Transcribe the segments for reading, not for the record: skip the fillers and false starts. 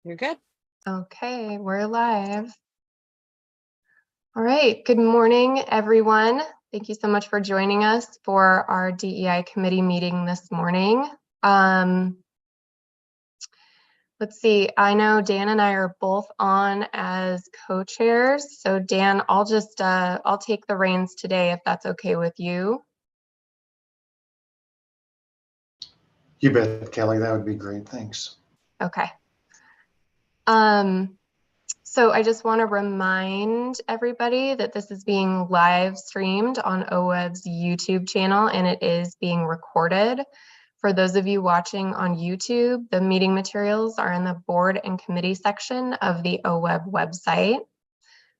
You're good. Okay, we're live. All right, good morning, everyone. Thank you so much for joining us for our DEI committee meeting this morning. Let's see, I know Dan and I are both on as co-chairs. So Dan, I'll take the reins today if that's okay with you. You bet, Kelly, that would be great, thanks. Okay. So I just want to remind everybody that this is being live streamed on OWEB's YouTube channel and it is being recorded. For those of you watching on YouTube, the meeting materials are in the board and committee section of the OWEB website.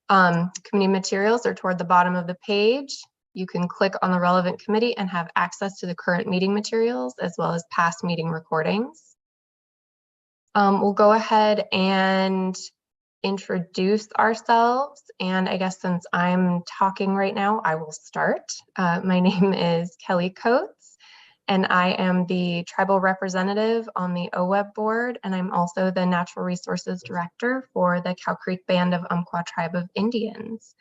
Committee materials are toward the bottom of the page. You can click on the relevant committee and have access to the current meeting materials as well as past meeting recordings. We'll go ahead and introduce ourselves, and I guess since I'm talking right now, I will start. My name is Kelly Coates, and I am the tribal representative on the OWEB board, and I'm also the Natural Resources Director for the Cow Creek Band of Umpqua Tribe of Indians.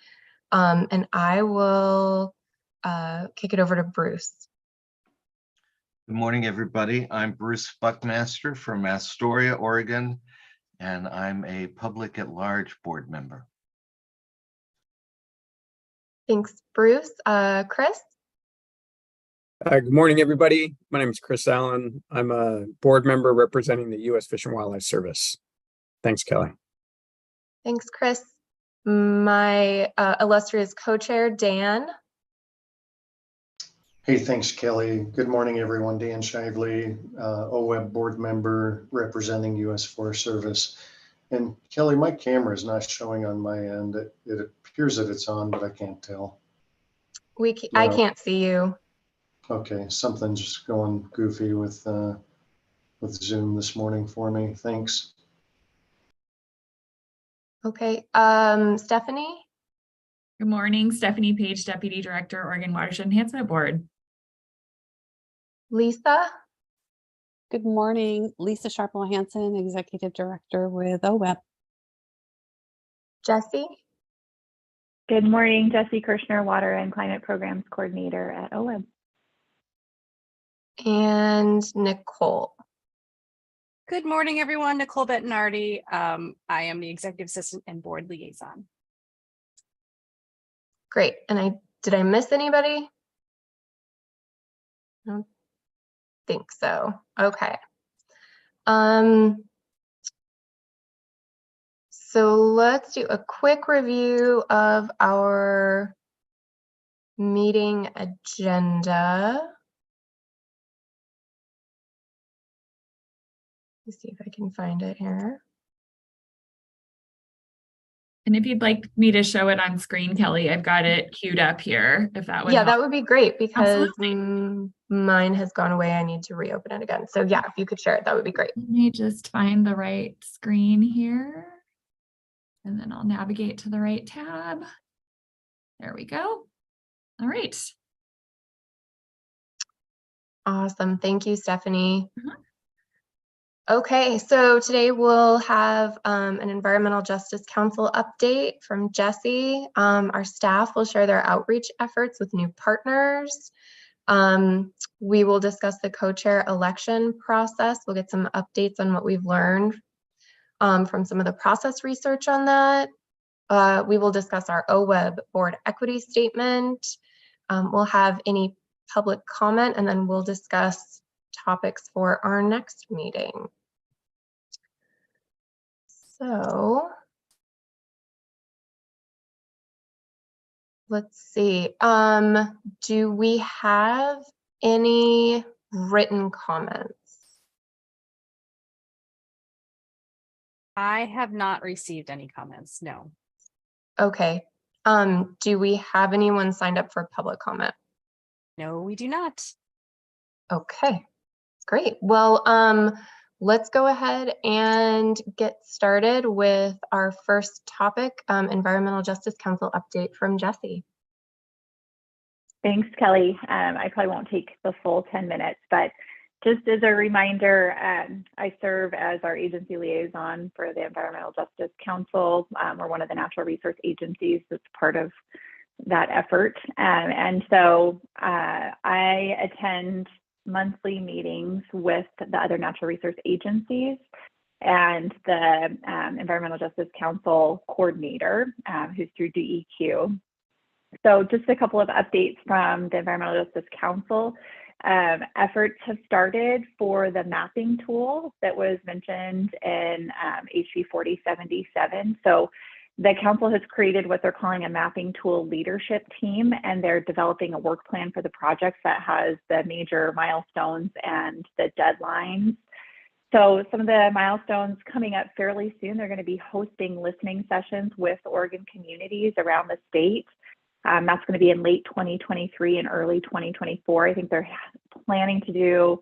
And I will kick it over to Bruce. Good morning, everybody. I'm Bruce Buckmaster from Astoria, Oregon, and I'm a public at large board member. Thanks, Bruce. Chris? Good morning, everybody. My name is Chris Allen. I'm a board member representing the U.S. Fish and Wildlife Service. Thanks, Kelly. Thanks, Chris. My illustrious co-chair, Dan. Hey, thanks, Kelly. Good morning, everyone. Dan Shively, OWEB board member representing U.S. Forest Service. And Kelly, my camera is not showing on my end. It appears that it's on, but I can't tell. I can't see you. Okay, something's just going goofy with Zoom this morning for me. Thanks. Okay, Stephanie? Good morning, Stephanie Page, Deputy Director, Oregon Watershed Enhancement Board. Lisa? Good morning, Lisa Sharpwell Hansen, Executive Director with OWEB. Jesse? Good morning, Jesse Kirshner, Water and Climate Programs Coordinator at OWEB. And Nicole. Good morning, everyone. Nicole Bettinardi. I am the Executive Assistant and Board Liaison. Great. And did I miss anybody? I don't think so. Okay. So let's do a quick review of our meeting agenda. Let's see if I can find it here. And if you'd like me to show it on screen, Kelly, I've got it queued up here, if that would help. That would be great because Absolutely. Mine has gone away. I need to reopen it again. So yeah, if you could share it, that would be great. Let me just find the right screen here. And then I'll navigate to the right tab. There we go. All right. Awesome. Thank you, Stephanie. Okay, so today we'll have an Environmental Justice Council update from Jesse. Our staff will share their outreach efforts with new partners. We will discuss the co-chair election process. We'll get some updates on what we've learned from some of the process research on that. We will discuss our OWEB board equity statement. We'll have any public comment, and then we'll discuss topics for our next meeting. So let's see. Do we have any written comments? I have not received any comments, no. Okay. Do we have anyone signed up for public comment? No, we do not. Okay, great. Well, let's go ahead and get started with our first topic, Environmental Justice Council update from Jesse. Thanks, Kelly. I probably won't take the full 10 minutes, but just as a reminder, I serve as our agency liaison for the Environmental Justice Council. We're one of the natural resource agencies that's part of that effort. And so I attend monthly meetings with the other natural resource agencies and the Environmental Justice Council coordinator, who's through DEQ. So just a couple of updates from the Environmental Justice Council. Efforts have started for the mapping tool that was mentioned in HB 4077. So the council has created what they're calling a mapping tool leadership team, and they're developing a work plan for the projects that has the major milestones and the deadlines. So some of the milestones coming up fairly soon, they're going to be hosting listening sessions with Oregon communities around the state. That's going to be in late 2023 and early 2024. I think they're planning to do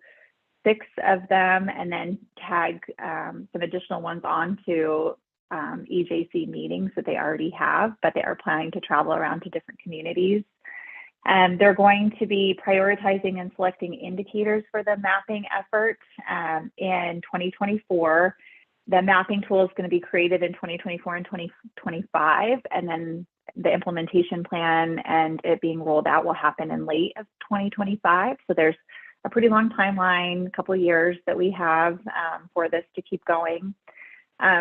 6 of them and then tag some additional ones onto EJC meetings that they already have, but they are planning to travel around to different communities. And they're going to be prioritizing and selecting indicators for the mapping effort in 2024. The mapping tool is going to be created in 2024 and 2025, and then the implementation plan and it being rolled out will happen in late of 2025. So there's a pretty long timeline, a couple of years that we have for this to keep going.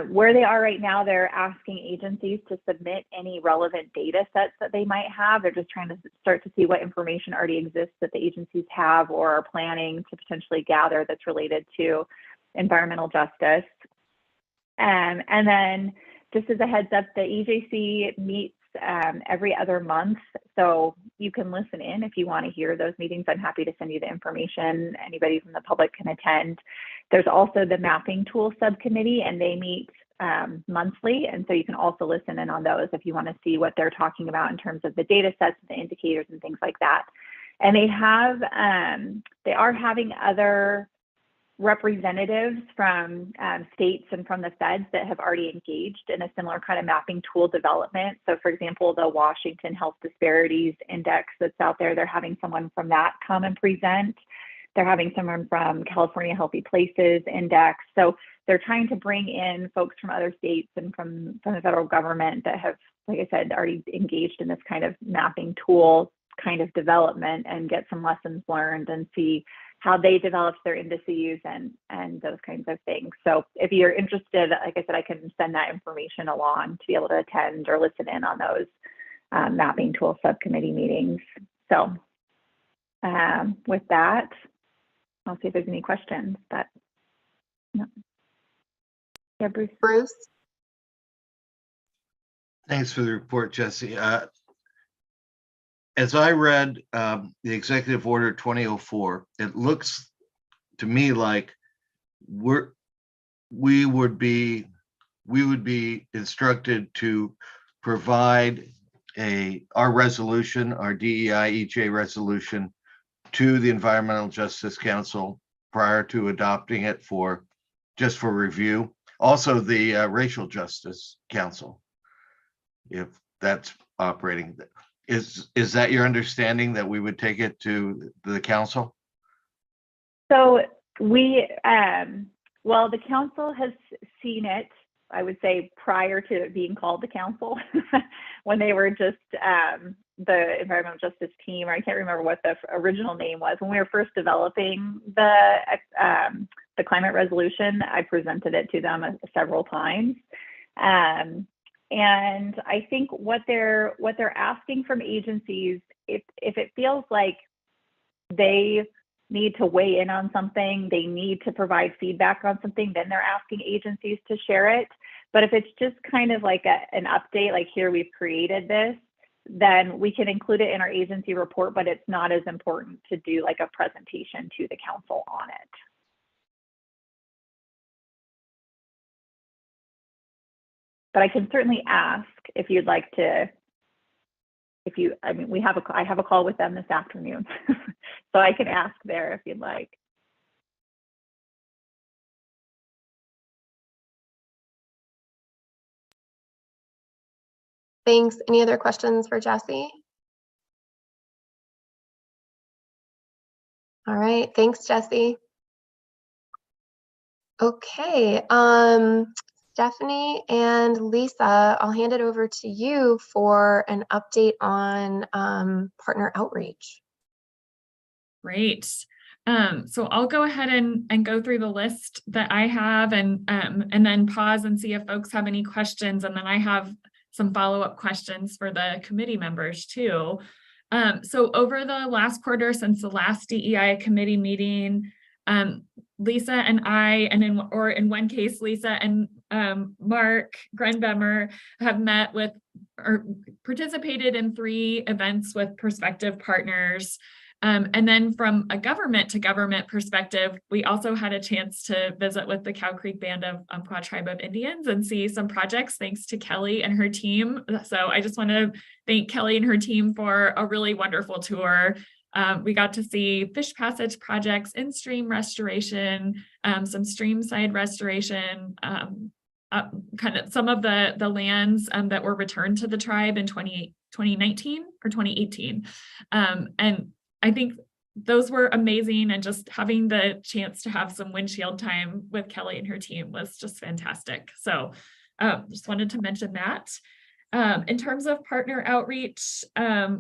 Where they are right now, they're asking agencies to submit any relevant data sets that they might have. They're just trying to start to see what information already exists that the agencies have or are planning to potentially gather that's related to environmental justice. And then just as a heads up, the EJC meets every other month. So you can listen in if you want to hear those meetings. I'm happy to send you the information. Anybody from the public can attend. There's also the mapping tool subcommittee, and they meet monthly. And so you can also listen in on those if you want to see what they're talking about in terms of the data sets, the indicators and things like that. And they are having other representatives from states and from the feds that have already engaged in a similar kind of mapping tool development. So for example, the Washington Health Disparities Index that's out there, they're having someone from that come and present. They're having someone from California Healthy Places Index. So they're trying to bring in folks from other states and from the federal government that have, like I said, already engaged in this kind of mapping tool kind of development and get some lessons learned and see how they developed their indices and those kinds of things. So if you're interested, like I said, I can send that information along to be able to attend or listen in on those mapping tool subcommittee meetings. So with that, I'll see if there's any questions, but no. Yeah, Bruce. Bruce? Thanks for the report, Jesse. As I read the Executive Order 2004, it looks to me like we would be instructed to provide our resolution, our DEI EJ resolution, to the Environmental Justice Council prior to adopting it just for review. Also, the Racial Justice Council, if that's operating. Is that your understanding, that we would take it to the council? So we, well, the council has seen it, I would say, prior to it being called the council, when they were just the environmental justice team, or I can't remember what the original name was. When we were first developing the climate resolution, I presented it to them several times. And I think what they're asking from agencies, if it feels like they need to weigh in on something, they need to provide feedback on something, then they're asking agencies to share it. But if it's just kind of like an update, like here we've created this, then we can include it in our agency report, but it's not as important to do like a presentation to the council on it. But I can certainly ask if you'd like to, I mean, I have a call with them this afternoon, so I can ask there if you'd like. Thanks. Any other questions for Jesse? All right. Thanks, Jesse. Okay, Stephanie and Lisa, I'll hand it over to you for an update on partner outreach. Great. So I'll go ahead and go through the list that I have and then pause and see if folks have any questions. And then I have some follow-up questions for the committee members too. So over the last quarter, since the last DEI committee meeting, Lisa and I, and in one case, Lisa and Mark Grenbemmer have met with or participated in 3 events with prospective partners. And then from a government to government perspective, we also had a chance to visit with the Cow Creek Band of Umpqua Tribe of Indians and see some projects thanks to Kelly and her team. So I just want to thank Kelly and her team for a really wonderful tour. We got to see fish passage projects, in-stream restoration, some stream side restoration, kind of some of the lands that were returned to the tribe in 2019 or 2018. And I think those were amazing, and just having the chance to have some windshield time with Kelly and her team was just fantastic. So just wanted to mention that. In terms of partner outreach,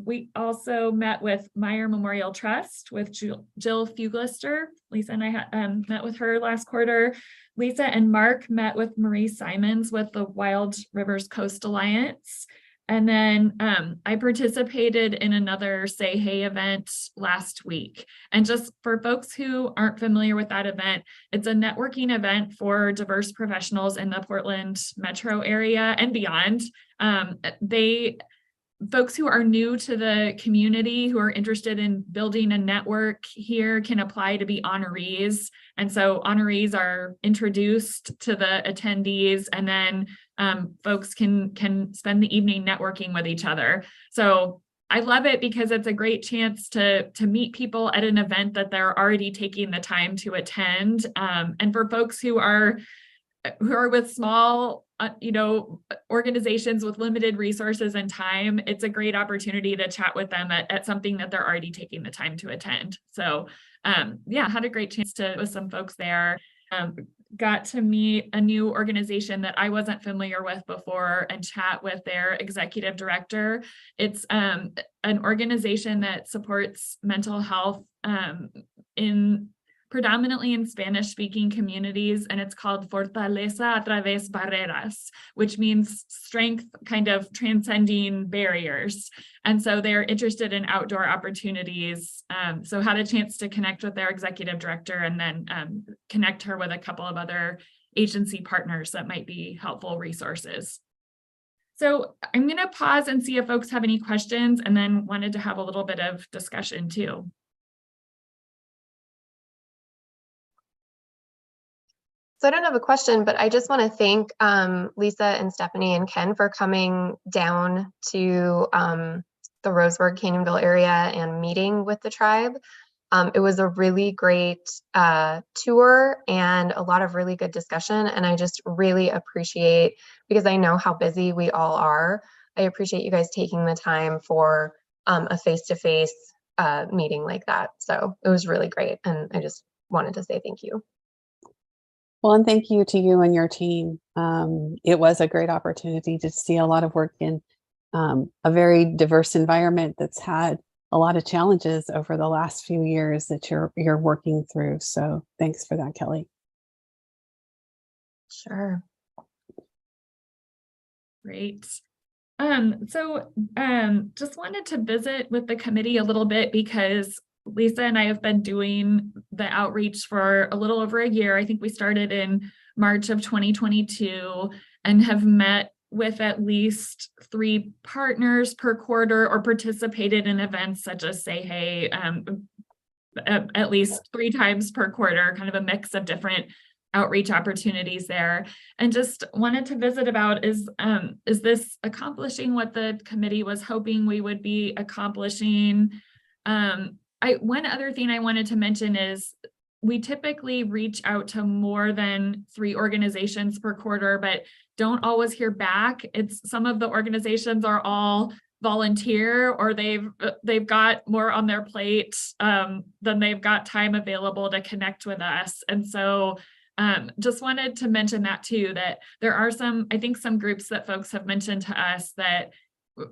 we also met with Meyer Memorial Trust with Jill Fuglister. Lisa and I met with her last quarter. Lisa and Mark met with Marie Simons with the Wild Rivers Coast Alliance. And then I participated in another Say Hey event last week. And just for folks who aren't familiar with that event, it's a networking event for diverse professionals in the Portland metro area and beyond. Folks who are new to the community, who are interested in building a network here, can apply to be honorees. And so honorees are introduced to the attendees, and then folks can spend the evening networking with each other. So I love it because it's a great chance to meet people at an event that they're already taking the time to attend. And for folks who are with small organizations with limited resources and time, it's a great opportunity to chat with them at something that they're already taking the time to attend. So yeah, had a great chance with some folks there. Got to meet a new organization that I wasn't familiar with before and chat with their executive director. It's an organization that supports mental health predominantly in Spanish-speaking communities, and it's called Fortaleza a través barreras, which means strength kind of transcending barriers. And so they're interested in outdoor opportunities. So had a chance to connect with their executive director and then connect her with a couple of other agency partners that might be helpful resources. So I'm going to pause and see if folks have any questions, and then wanted to have a little bit of discussion too. So I don't have a question, but I just want to thank Lisa and Stephanie and Ken for coming down to the Roseburg Canyonville area and meeting with the tribe. It was a really great tour and a lot of really good discussion. And I just really appreciate, because I know how busy we all are, I appreciate you guys taking the time for a face-to-face meeting like that. So it was really great. And I just wanted to say thank you. Well, and thank you to you and your team. It was a great opportunity to see a lot of work in a very diverse environment that's had a lot of challenges over the last few years that you're working through. So thanks for that, Kelly. Sure. Great. So just wanted to visit with the committee a little bit, because Lisa and I have been doing the outreach for a little over a year. I think we started in March of 2022 and have met with at least 3 partners per quarter or participated in events such as Say Hey at least 3 times per quarter, kind of a mix of different outreach opportunities there. And just wanted to visit about, is this accomplishing what the committee was hoping we would be accomplishing? One other thing I wanted to mention is we typically reach out to more than 3 organizations per quarter, but don't always hear back. It's some of the organizations are all volunteer, or they've got more on their plate than they've got time available to connect with us. And so Just wanted to mention that too, that there are some, I think some groups that folks have mentioned to us that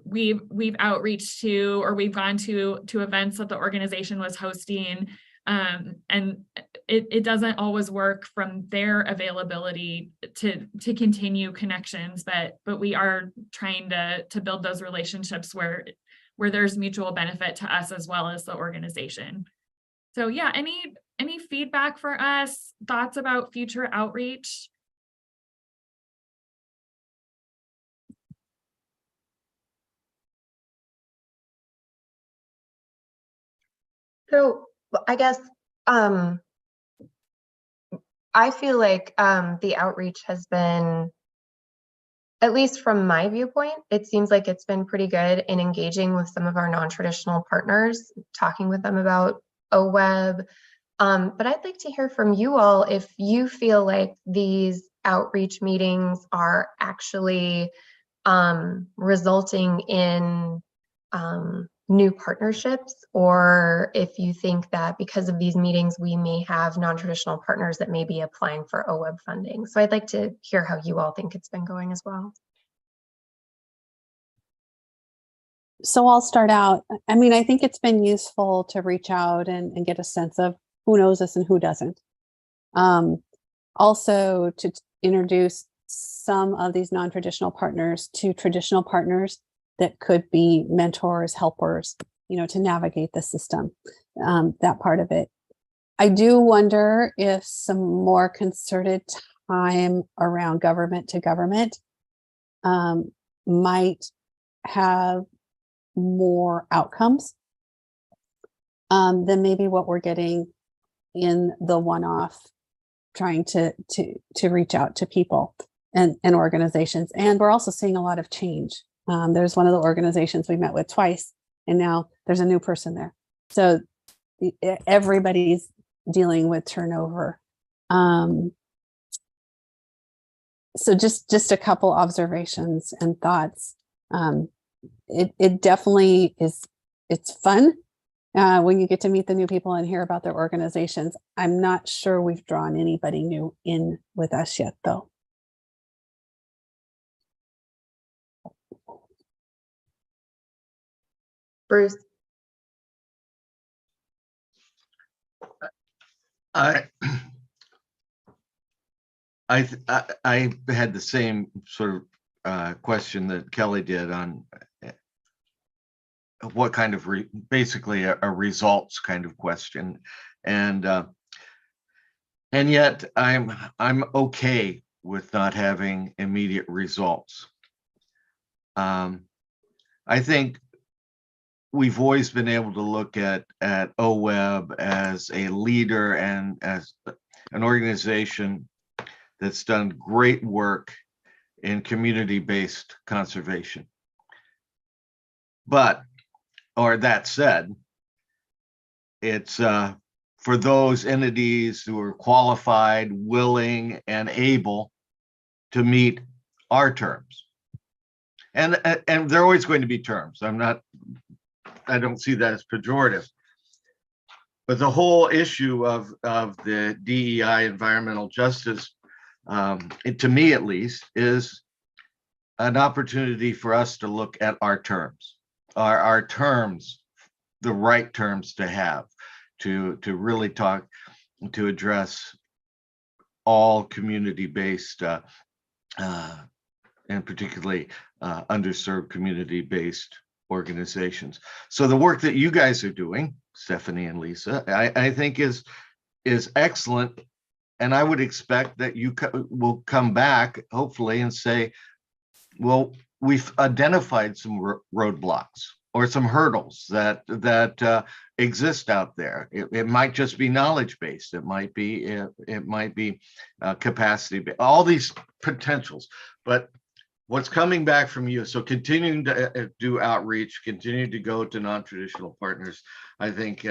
we've outreached to, or we've gone to events that the organization was hosting. And it doesn't always work from their availability to continue connections, but we are trying to build those relationships where there's mutual benefit to us as well as the organization. So yeah, any feedback for us, thoughts about future outreach? So I guess I feel like the outreach has been, at least from my viewpoint, it seems like it's been pretty good in engaging with some of our non-traditional partners, talking with them about OWEB. But I'd like to hear from you all if you feel like these outreach meetings are actually resulting in new partnerships, or if you think that because of these meetings, we may have non-traditional partners that may be applying for OWEB funding. So I'd like to hear how you all think it's been going as well. So I'll start out. I mean, I think it's been useful to reach out and get a sense of who knows us and who doesn't. Also to introduce some of these non-traditional partners to traditional partners that could be mentors, helpers, to navigate the system, that part of it. I do wonder if some more concerted time around government to government might have more outcomes than maybe what we're getting in the one-off trying to reach out to people and organizations. And we're also seeing a lot of change. There's one of the organizations we met with twice, and now there's a new person there. So everybody's dealing with turnover. So just a couple observations and thoughts. It definitely is, it's fun when you get to meet the new people and hear about their organizations. I'm not sure we've drawn anybody new in with us yet, though. Bruce. I had the same sort of question that Kelly did on what kind of basically a results kind of question, and yet I'm okay with not having immediate results. I think we've always been able to look at OWEB as a leader and as an organization that's done great work in community-based conservation. But, or that said, it's for those entities who are qualified, willing, and able to meet our terms. And there are always going to be terms. I don't see that as pejorative. But the whole issue of the DEI environmental justice, to me at least, is an opportunity for us to look at our terms, our terms, the right terms to have, to really talk, to address all community-based and particularly underserved community-based organizations. So the work that you guys are doing, Stephanie and Lisa, I think is excellent. And I would expect that you will come back, hopefully, and say, well, we've identified some roadblocks or some hurdles that exist out there. It might just be knowledge-based. It might be capacity-based, all these potentials. But what's coming back from you, so continuing to do outreach, continue to go to non-traditional partners, I think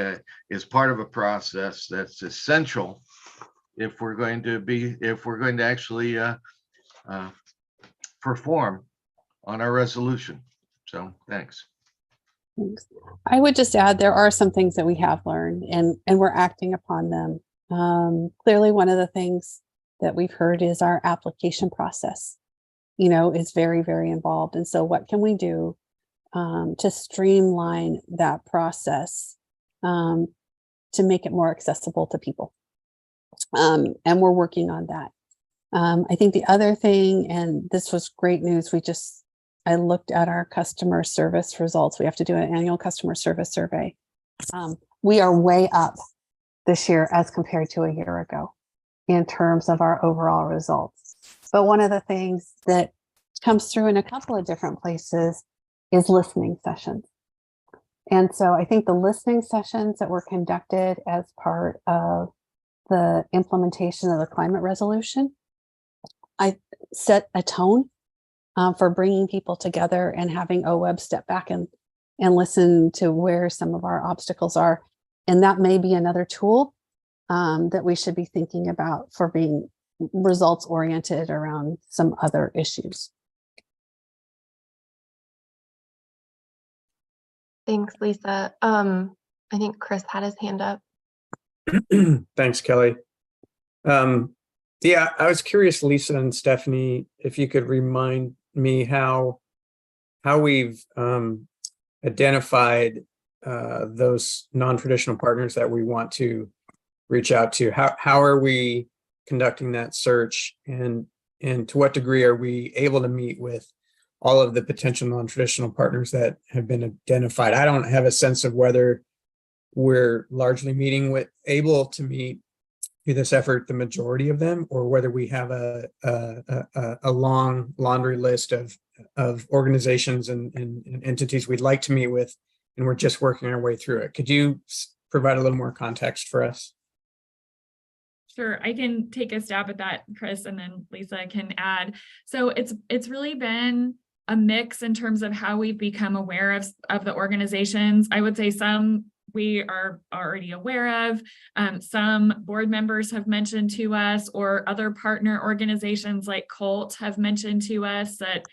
is part of a process that's essential if we're going to actually perform on our resolution. So thanks. I would just add, there are some things that we have learned and we're acting upon them. Clearly, one of the things that we've heard is our application process, is very, very involved. And so what can we do to streamline that process to make it more accessible to people? And we're working on that. I think the other thing, and this was great news, I looked at our customer service results. We have to do an annual customer service survey. We are way up this year as compared to a year ago in terms of our overall results. But one of the things that comes through in a couple of different places is listening sessions. And so I think the listening sessions that were conducted as part of the implementation of the climate resolution, I set a tone for bringing people together and having OWEB step back and listen to where some of our obstacles are. And that may be another tool that we should be thinking about for being results oriented around some other issues. Thanks, Lisa. I think Chris had his hand up. Thanks, Kelly. Yeah, I was curious, Lisa and Stephanie, if you could remind me how we've identified those non-traditional partners that we want to reach out to. How are we conducting that search, and to what degree are we able to meet with all of the potential non-traditional partners that have been identified? I don't have a sense of whether we're largely able to meet through this effort the majority of them, or whether we have a long laundry list of organizations and entities we'd like to meet with, and we're just working our way through it. Could you provide a little more context for us? Sure, I can take a stab at that, Chris, and then Lisa can add. So it's really been a mix in terms of how we've become aware of the organizations. I would say some we are already aware of. Some board members have mentioned to us, or other partner organizations like COLT have mentioned to us that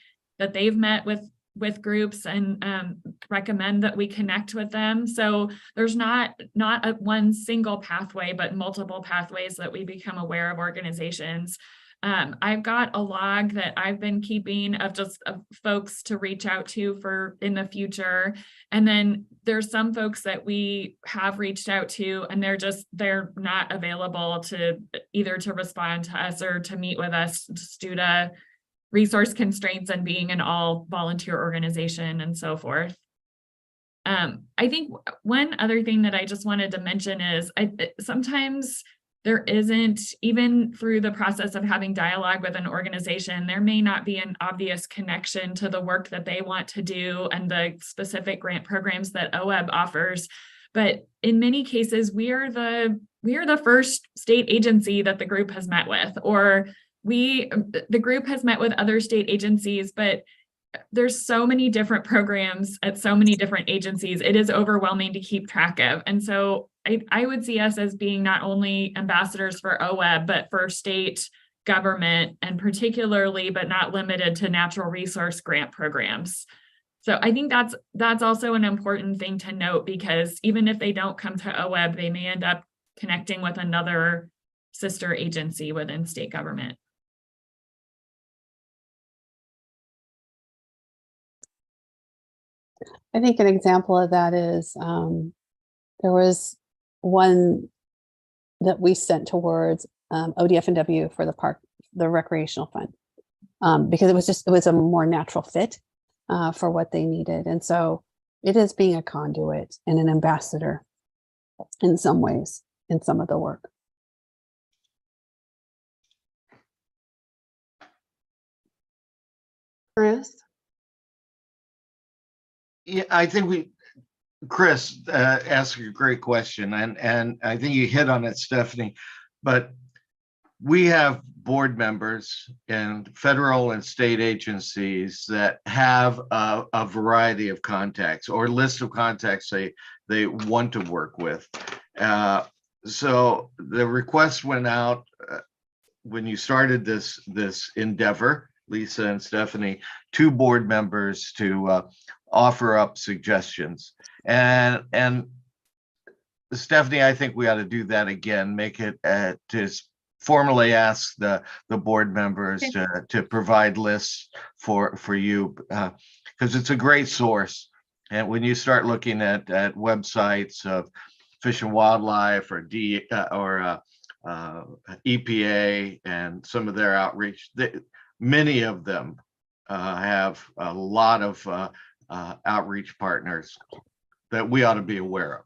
they've met with groups and recommend that we connect with them. So there's not one single pathway, but multiple pathways that we become aware of organizations. I've got a log that I've been keeping of folks to reach out to for in the future. And then there's some folks that we have reached out to, and they're not available to either to respond to us or to meet with us due to resource constraints and being an all volunteer organization and so forth. I think one other thing that I just wanted to mention is sometimes there isn't, even through the process of having dialogue with an organization, there may not be an obvious connection to the work that they want to do and the specific grant programs that OWEB offers. But in many cases, we are the first state agency that the group has met with, or the group has met with other state agencies, but there's so many different programs at so many different agencies. It is overwhelming to keep track of. And so I would see us as being not only ambassadors for OWEB, but for state government, and particularly, but not limited to, natural resource grant programs. So I think that's also an important thing to note, because even if they don't come to OWEB, they may end up connecting with another sister agency within state government. I think an example of that is there was one that we sent towards ODF&W for the recreational fund, because it was a more natural fit for what they needed. And so it is being a conduit and an ambassador in some ways in some of the work. Bruce? Yeah, I think Chris asked a great question, and I think you hit on it, Stephanie. But we have board members in federal and state agencies that have a variety of contacts or list of contacts they want to work with. So the request went out when you started this endeavor, Lisa and Stephanie, to board members to offer up suggestions. And Stephanie, I think we ought to do that again, make it as formally ask the board members Okay. to provide lists for you, because it's a great source. And when you start looking at websites of Fish and Wildlife or EPA and some of their outreach, many of them have a lot of outreach partners that we ought to be aware of.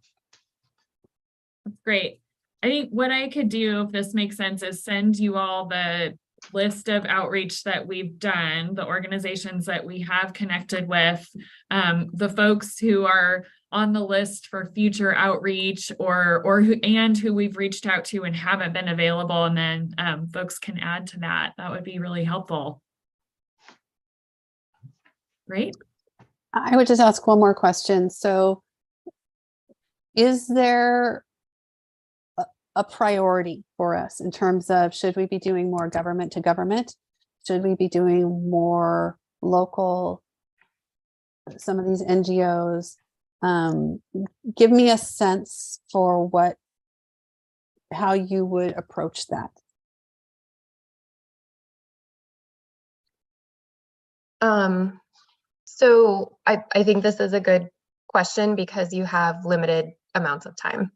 That's great. I think what I could do, if this makes sense, is send you all the list of outreach that we've done, the organizations that we have connected with, the folks who are on the list for future outreach, or who we've reached out to and haven't been available, and then folks can add to that. That would be really helpful. Great. I would just ask one more question. So is there a priority for us in terms of, should we be doing more government to government? Should we be doing more local, some of these NGOs? Give me a sense for how you would approach that. So I think this is a good question because you have limited amounts of time.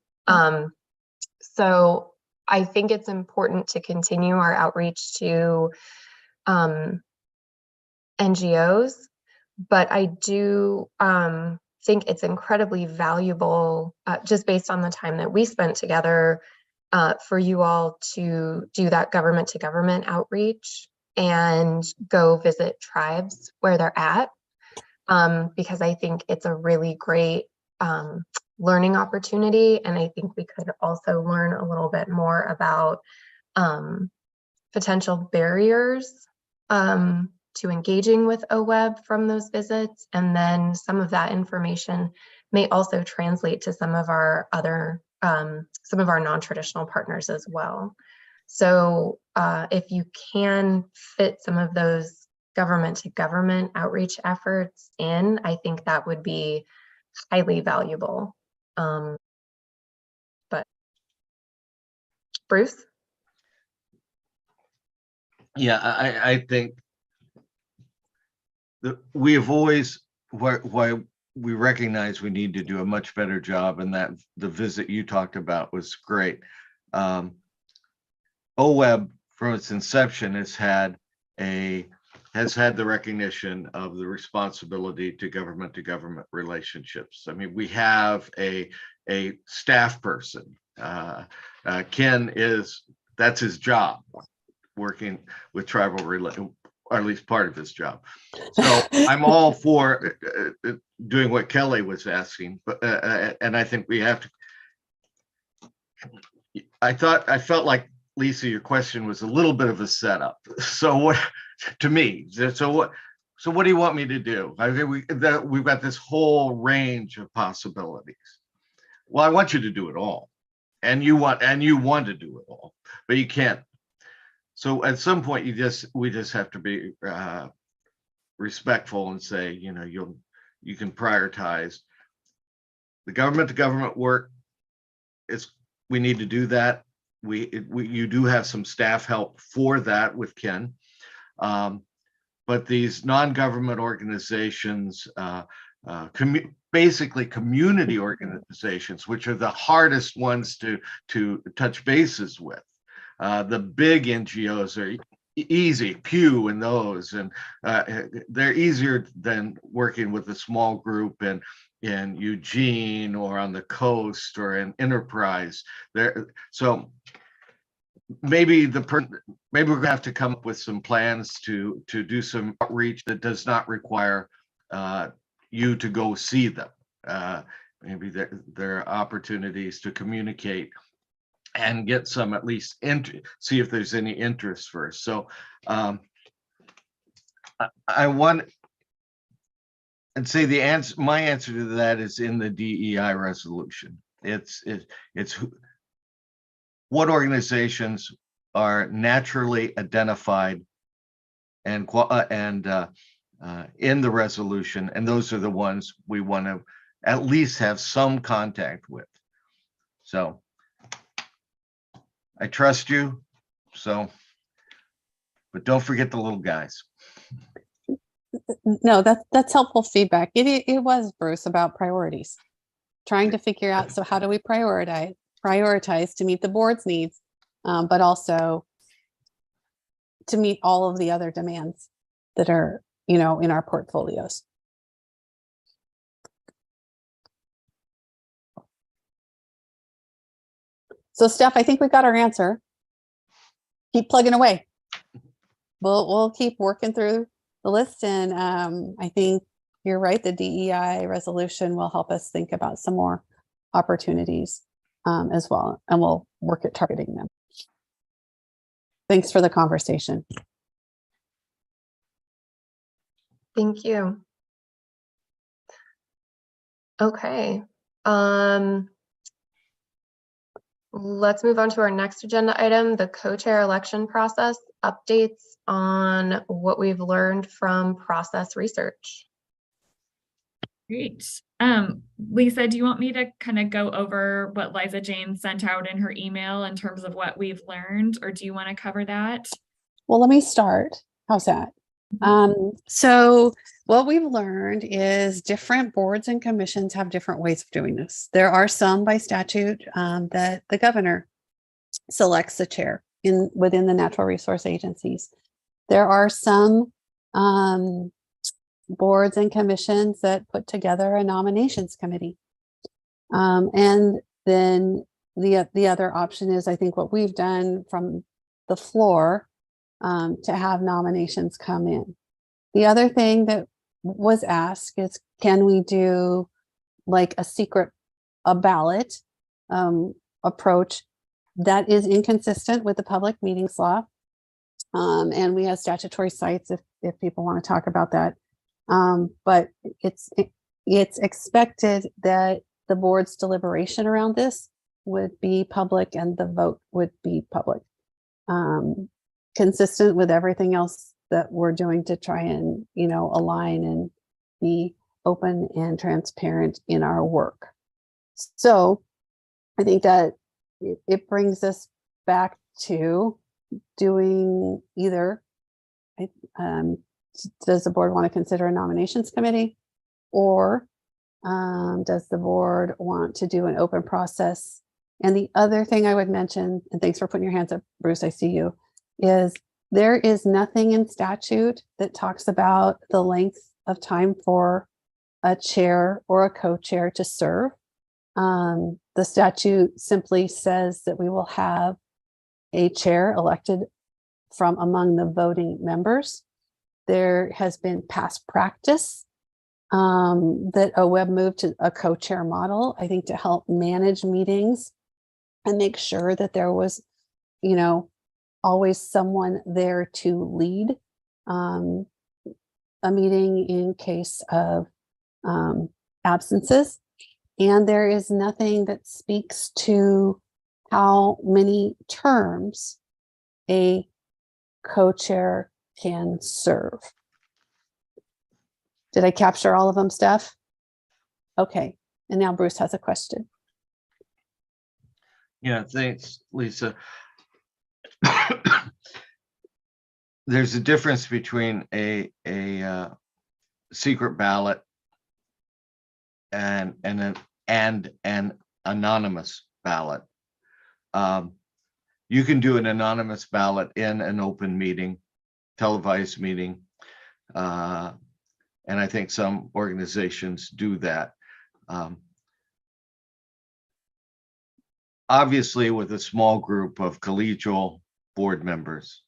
So I think it's important to continue our outreach to NGOs, but I do think it's incredibly valuable, just based on the time that we spent together, for you all to do that government to government outreach and go visit tribes where they're at, because I think it's a really great learning opportunity. And I think we could also learn a little bit more about potential barriers to engaging with OWEB from those visits. And then some of that information may also translate to some of our other, some of our non-traditional partners as well. So if you can fit some of those government to government outreach efforts in, I think that would be highly valuable. But Bruce? Yeah, I think that we have always, why we recognize we need to do a much better job, and that the visit you talked about was great. OWEB from its inception has had the recognition of the responsibility to government relationships. I mean, we have a staff person. Ken that's his job, working with tribal or at least part of his job. So I'm all for doing what Kelly was asking, but and I think we have to. I felt like, Lisa, your question was a little bit of a setup. So what, to me, so what do you want me to do? I think we've got this whole range of possibilities. Well, I want you to do it all, and you want to do it all, but you can't. So at some point, we just have to be respectful and say, you can prioritize the government to government work. We need to do that. You do have some staff help for that with Ken, but these non-government organizations, basically community organizations, which are the hardest ones to touch bases with. The big NGOs are easy, Pew and those, and they're easier than working with a small group in Eugene or on the coast or in Enterprise. So maybe we're gonna have to come up with some plans to do some outreach that does not require you to go see them. Maybe there are opportunities to communicate and get some, at least see if there's any interest first. So I want and say my answer to that is in the DEI resolution. It's what organizations are naturally identified and in the resolution, and those are the ones we want to at least have some contact with. So I trust you. So, but don't forget the little guys. No, that's helpful feedback. It was, Bruce, about priorities. Trying to figure out, so how do we prioritize to meet the board's needs, but also to meet all of the other demands that are, in our portfolios. So Steph, I think we got our answer. Keep plugging away. We'll keep working through the list, and I think you're right. The DEI resolution will help us think about some more opportunities as well, and we'll work at targeting them. Thanks for the conversation. Thank you. Okay. Let's move on to our next agenda item, the co-chair election process, updates on what we've learned from process research. Great. Lisa, do you want me to kind of go over what Liza Jane sent out in her email in terms of what we've learned, or do you want to cover that? Well, let me start. How's that? So what we've learned is different boards and commissions have different ways of doing this. There are some by statute that the governor selects the chair within the natural resource agencies. There are some boards and commissions that put together a nominations committee. And then the other option is, I think, what we've done from the floor to have nominations come in. The other thing that was asked is, can we do like a ballot approach that is inconsistent with the public meetings law? And we have statutory sites if people want to talk about that. But it's expected that the board's deliberation around this would be public and the vote would be public. Consistent with everything else that we're doing to try and, align and be open and transparent in our work. So I think that it brings us back to doing either, does the board want to consider a nominations committee, or does the board want to do an open process? And the other thing I would mention, and thanks for putting your hands up, Bruce, I see you, is there is nothing in statute that talks about the length of time for a chair or a co-chair to serve. The statute simply says that we will have a chair elected from among the voting members. There has been past practice that OWEB moved to a co-chair model, I think, to help manage meetings and make sure that there was, always someone there to lead a meeting in case of absences. And there is nothing that speaks to how many terms a co-chair can serve. Did I capture all of them, Steph? Okay, and now Bruce has a question. Yeah, thanks, Lisa. There's a difference between a secret ballot and an anonymous ballot. You can do an anonymous ballot in an open meeting, televised meeting, and I think some organizations do that. Obviously, with a small group of collegial board members,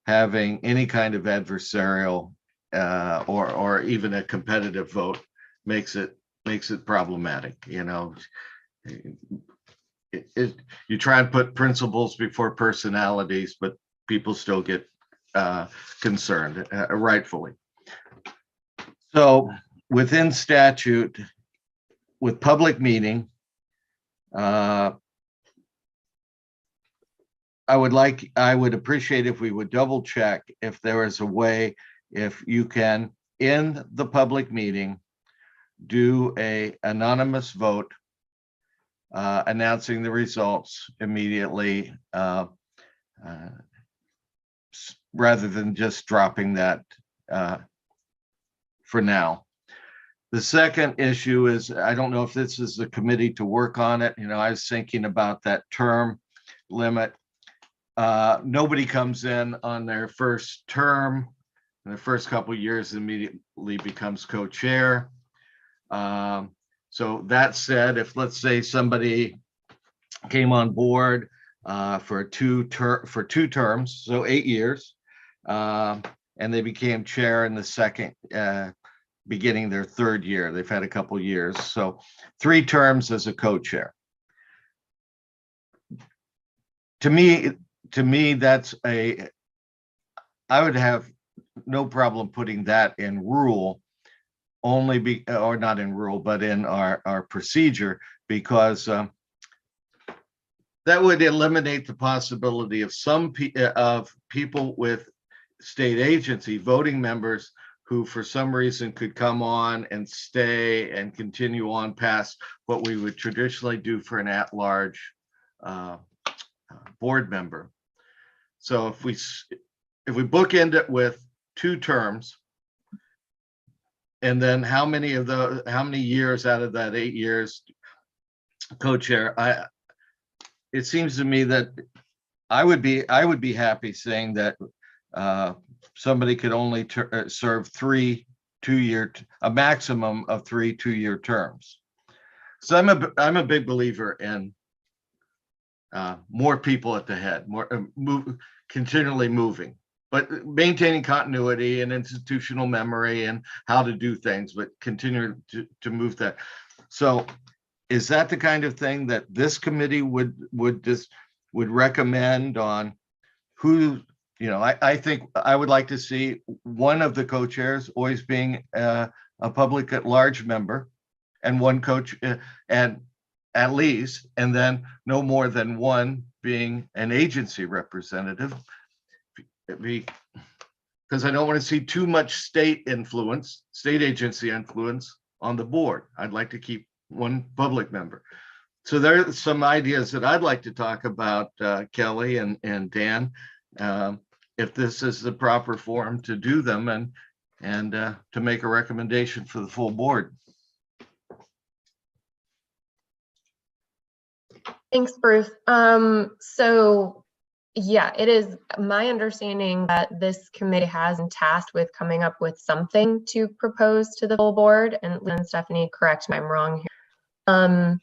having any kind of adversarial or even a competitive vote makes it problematic. You try and put principles before personalities, but people still get concerned, rightfully. So within statute, with public meeting, I would appreciate if we would double check if there is a way, if you can, in the public meeting, do a anonymous vote, announcing the results immediately, rather than just dropping that for now. The second issue is, I don't know if this is the committee to work on it. I was thinking about that term limit. Nobody comes in on their first term. In the first couple of years, immediately becomes co-chair. So that said, if let's say somebody came on board for two terms, so 8 years, and they became chair in the second, beginning their third year. They've had a couple years, so 3 terms as a co-chair. To me, that's I would have no problem putting that in rule, or not in rule, but in our procedure, because that would eliminate the possibility of people with state agency voting members who for some reason could come on and stay and continue on past what we would traditionally do for an at-large board member. So if we bookend it with 2 terms, and then how many years out of that 8 years co-chair, it seems to me that I would be happy saying that somebody could only serve 3 2-year, a maximum of 3 2-year terms. So I'm a big believer in more people at the head, continually moving, but maintaining continuity and institutional memory and how to do things, but continue to move that. So is that the kind of thing that this committee would recommend on who, I think I would like to see one of the co-chairs always being a public at large member, and one coach and at least, and then no more than one being an agency representative, because I don't want to see too much state agency influence on the board. I'd like to keep one public member. So there are some ideas that I'd like to talk about, Kelly and Dan, if this is the proper forum to do them, and to make a recommendation for the full board. Thanks, Bruce. So yeah, it is my understanding that this committee has been tasked with coming up with something to propose to the full board. And Stephanie, correct me if I'm wrong here.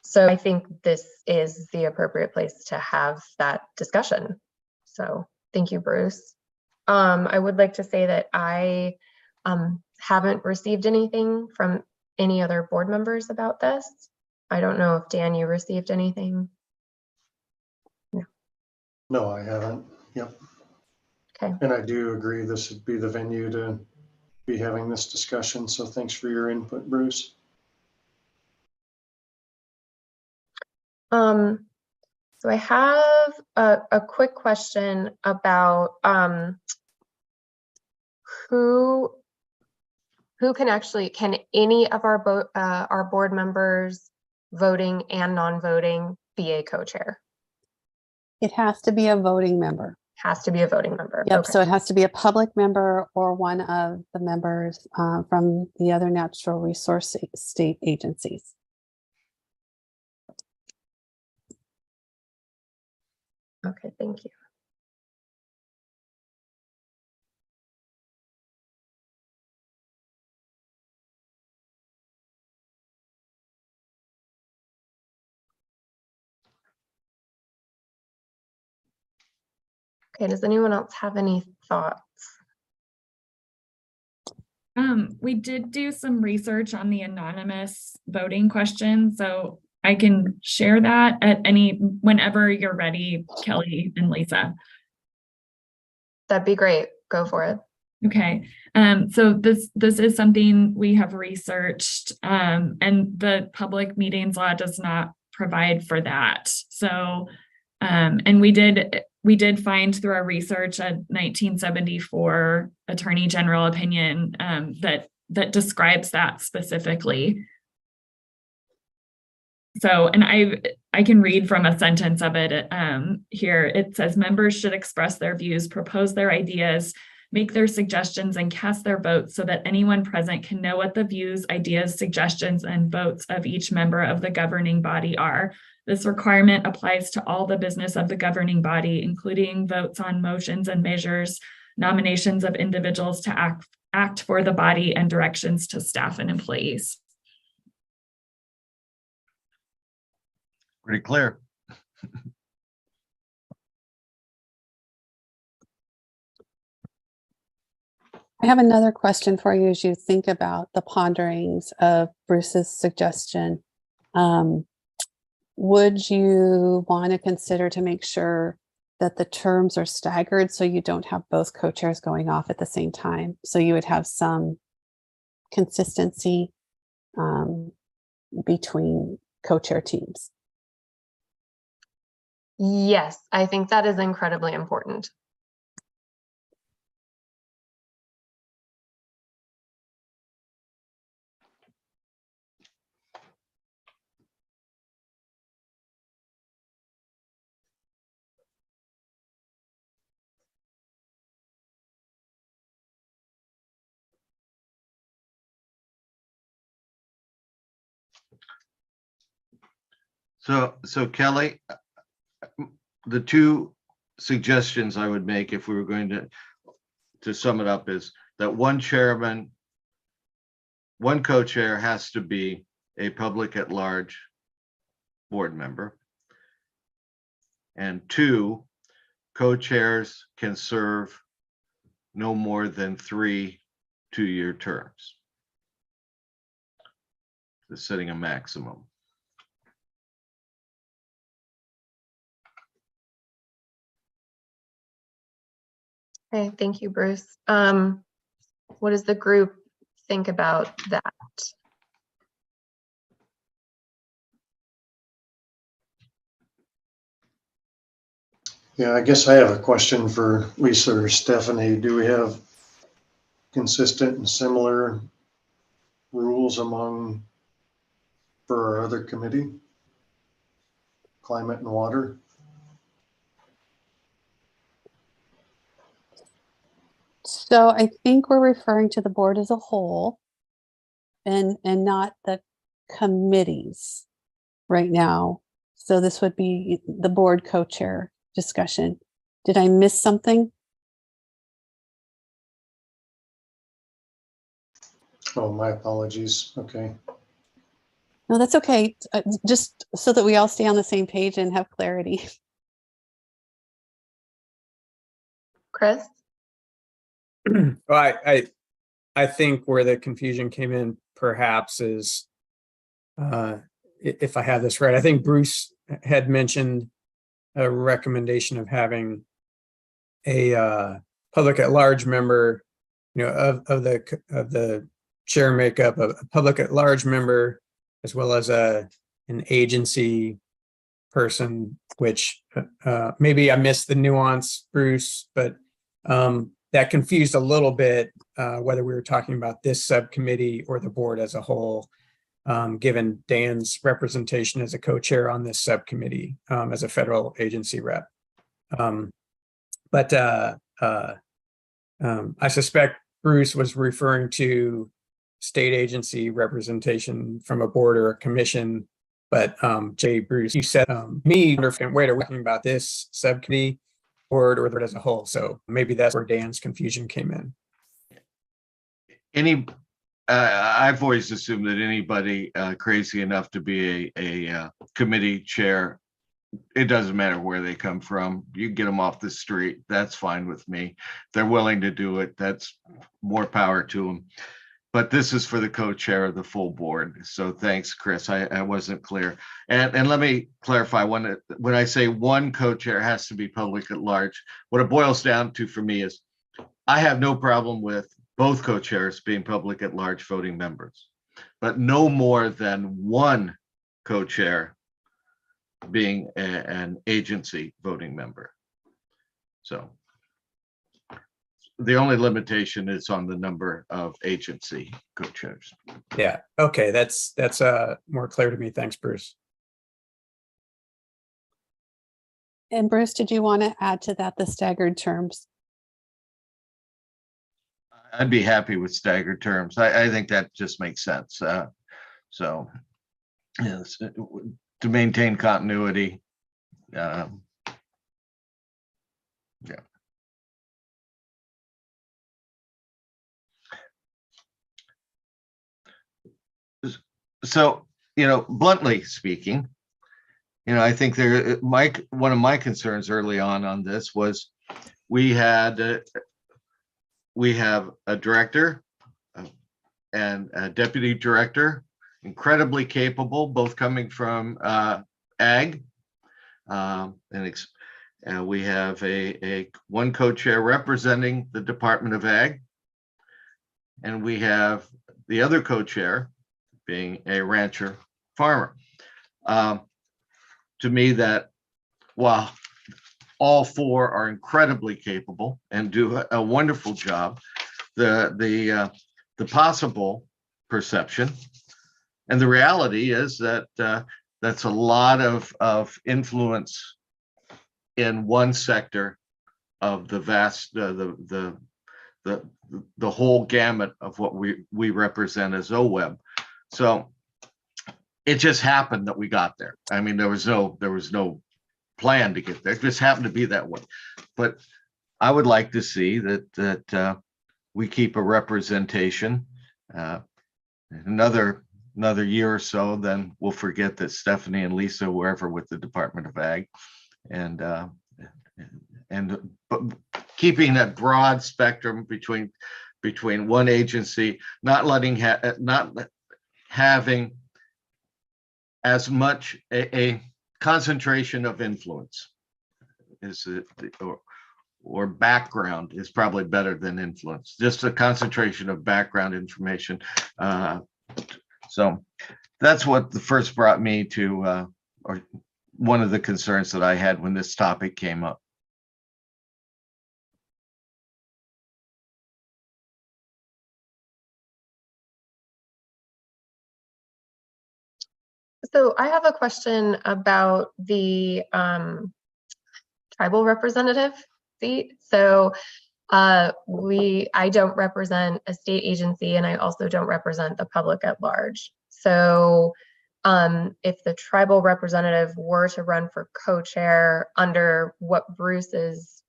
So I think this is the appropriate place to have that discussion. So thank you, Bruce. I would like to say that I haven't received anything from any other board members about this. I don't know if Dan, you received anything. No, I haven't. Yep. Okay. And I do agree this would be the venue to be having this discussion. So thanks for your input, Bruce. So I have a quick question about who can any of our board members, voting and non-voting, be a co-chair? It has to be a voting member. Has to be a voting member. Yep. Okay. So it has to be a public member or one of the members from the other natural resource state agencies. Okay, thank you. Okay, does anyone else have any thoughts? We did do some research on the anonymous voting question, so I can share that whenever you're ready, Kelly and Lisa. That'd be great. Go for it. Okay, so this is something we have researched, and the public meetings law does not provide for that. So, and we did find through our research a 1974 Attorney General opinion that describes that specifically. So, and I can read from a sentence of it here. It says members should express their views, propose their ideas, make their suggestions, and cast their votes so that anyone present can know what the views, ideas, suggestions, and votes of each member of the governing body are. This requirement applies to all the business of the governing body, including votes on motions and measures, nominations of individuals to act for the body, and directions to staff and employees. Pretty clear. I have another question for you as you think about the ponderings of Bruce's suggestion. Would you want to consider to make sure that the terms are staggered so you don't have both co-chairs going off at the same time? So you would have some consistency between co-chair teams. Yes, I think that is incredibly important. So Kelly, the two suggestions I would make if we were going to sum it up is that one co-chair has to be a public at large board member. And two, co-chairs can serve no more than 3 two-year terms. Just setting a maximum. Okay, thank you, Bruce. What does the group think about that? Yeah, I guess I have a question for Lisa or Stephanie. Do we have consistent and similar rules for our other committee? Climate and water? So I think we're referring to the board as a whole and not the committees right now. So this would be the board co-chair discussion. Did I miss something? Oh, my apologies. Okay. No, that's okay. Just so that we all stay on the same page and have clarity. Chris? Well, I think where the confusion came in perhaps is, if I have this right, I think Bruce had mentioned a recommendation of having a public at large member, of the chair makeup, a public at large member, as well as an agency person, which maybe I missed the nuance, Bruce, but that confused a little bit whether we were talking about this subcommittee or the board as a whole, given Dan's representation as a co-chair on this subcommittee as a federal agency rep. But I suspect Bruce was referring to state agency representation from a board or a commission. But Jay, Bruce, you said me, wait, are we talking about this subcommittee, board, or as a whole? So maybe that's where Dan's confusion came in. I've always assumed that anybody crazy enough to be a committee chair, it doesn't matter where they come from. You get them off the street. That's fine with me. They're willing to do it. That's more power to them. But this is for the co-chair of the full board. So thanks, Chris. I wasn't clear. And let me clarify, when I say one co-chair has to be public at large, what it boils down to for me is I have no problem with both co-chairs being public at large voting members, but no more than one co-chair being an agency voting member. So the only limitation is on the number of agency co-chairs. Yeah. Okay. That's more clear to me. Thanks, Bruce. And Bruce, did you want to add to that the staggered terms? I'd be happy with staggered terms. I think that just makes sense. So, yes, to maintain continuity. Yeah. So, bluntly speaking, I think one of my concerns early on this was we have a director and a deputy director, incredibly capable, both coming from ag. And we have one co-chair representing the Department of Ag. And we have the other co-chair being a rancher farmer. To me, that while all four are incredibly capable and do a wonderful job, the possible perception and the reality is that that's a lot of influence in one sector of the vast the whole gamut of what we represent as OWEB. So it just happened that we got there. I mean, there was no plan to get there. It just happened to be that way. But I would like to see that we keep a representation. Another year or so, then we'll forget that Stephanie and Lisa were ever with the Department of Ag, but keeping that broad spectrum between one agency, not having as much a concentration of influence or background is probably better than influence. Just a concentration of background information. So that's what first brought me to, or one of the concerns that I had when this topic came up. So I have a question about the tribal representative seat. So I don't represent a state agency, and I also don't represent the public at large. So if the tribal representative were to run for co-chair under what Bruce is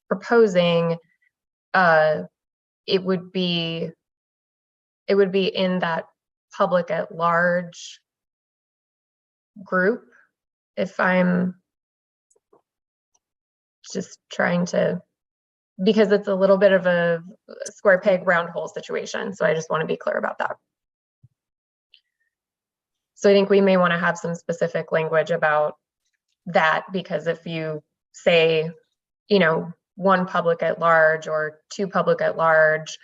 proposing, it would be in that public at large group. If I'm just trying to, because it's a little bit of a square peg round hole situation. So I just want to be clear about that. So I think we may want to have some specific language about that, because if you say, one public at large or two public at large,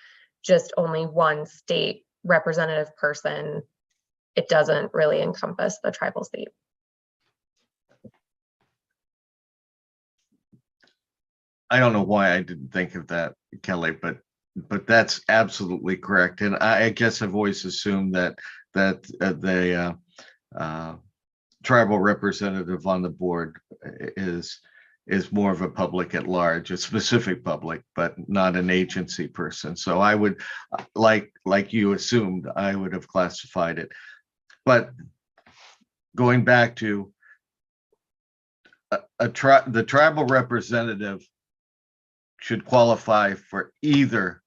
just only one state representative person, it doesn't really encompass the tribal seat. I don't know why I didn't think of that, Kelly, but that's absolutely correct. And I guess I've always assumed that the tribal representative on the board is more of a public at large, a specific public, but not an agency person. So I would, like you assumed, I would have classified it. But going back to the tribal representative should qualify for either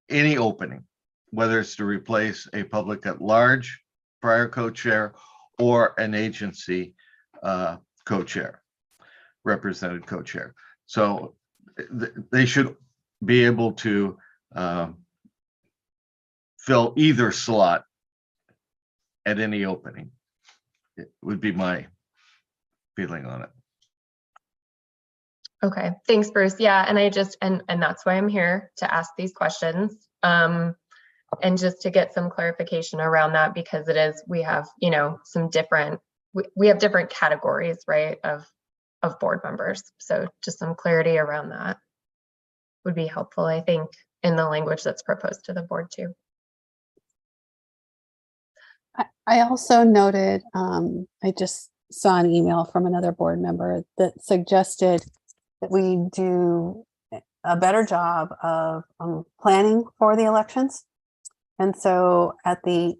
any opening, whether it's to replace a public at large prior co-chair or an agency co-chair, represented co-chair. So they should be able to fill either slot at any opening. It would be my feeling on it. Okay, thanks, Bruce. Yeah, and and that's why I'm here, to ask these questions. And just to get some clarification around that, because we have, some different, we have different categories, right, of board members. So just some clarity around that would be helpful, I think, in the language that's proposed to the board too. I also noted, I just saw an email from another board member that suggested that we do a better job of planning for the elections. And so at the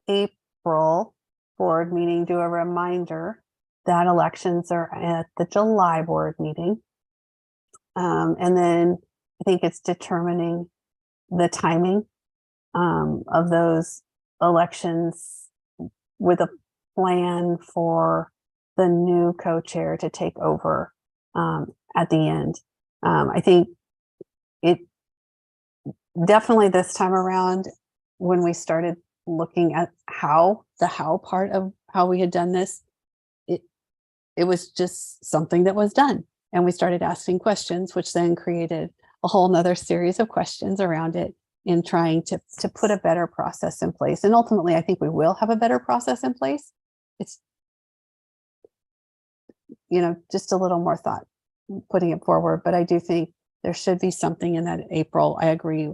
April board meeting, do a reminder that elections are at the July board meeting. And then I think it's determining the timing of those elections with a plan for the new co-chair to take over at the end. I think it definitely this time around, when we started looking at the how part of how we had done this, it was just something that was done. And we started asking questions, which then created a whole nother series of questions around it in trying to put a better process in place. And ultimately, I think we will have a better process in place. It's, just a little more thought putting it forward. But I do think there should be something in that April. I agree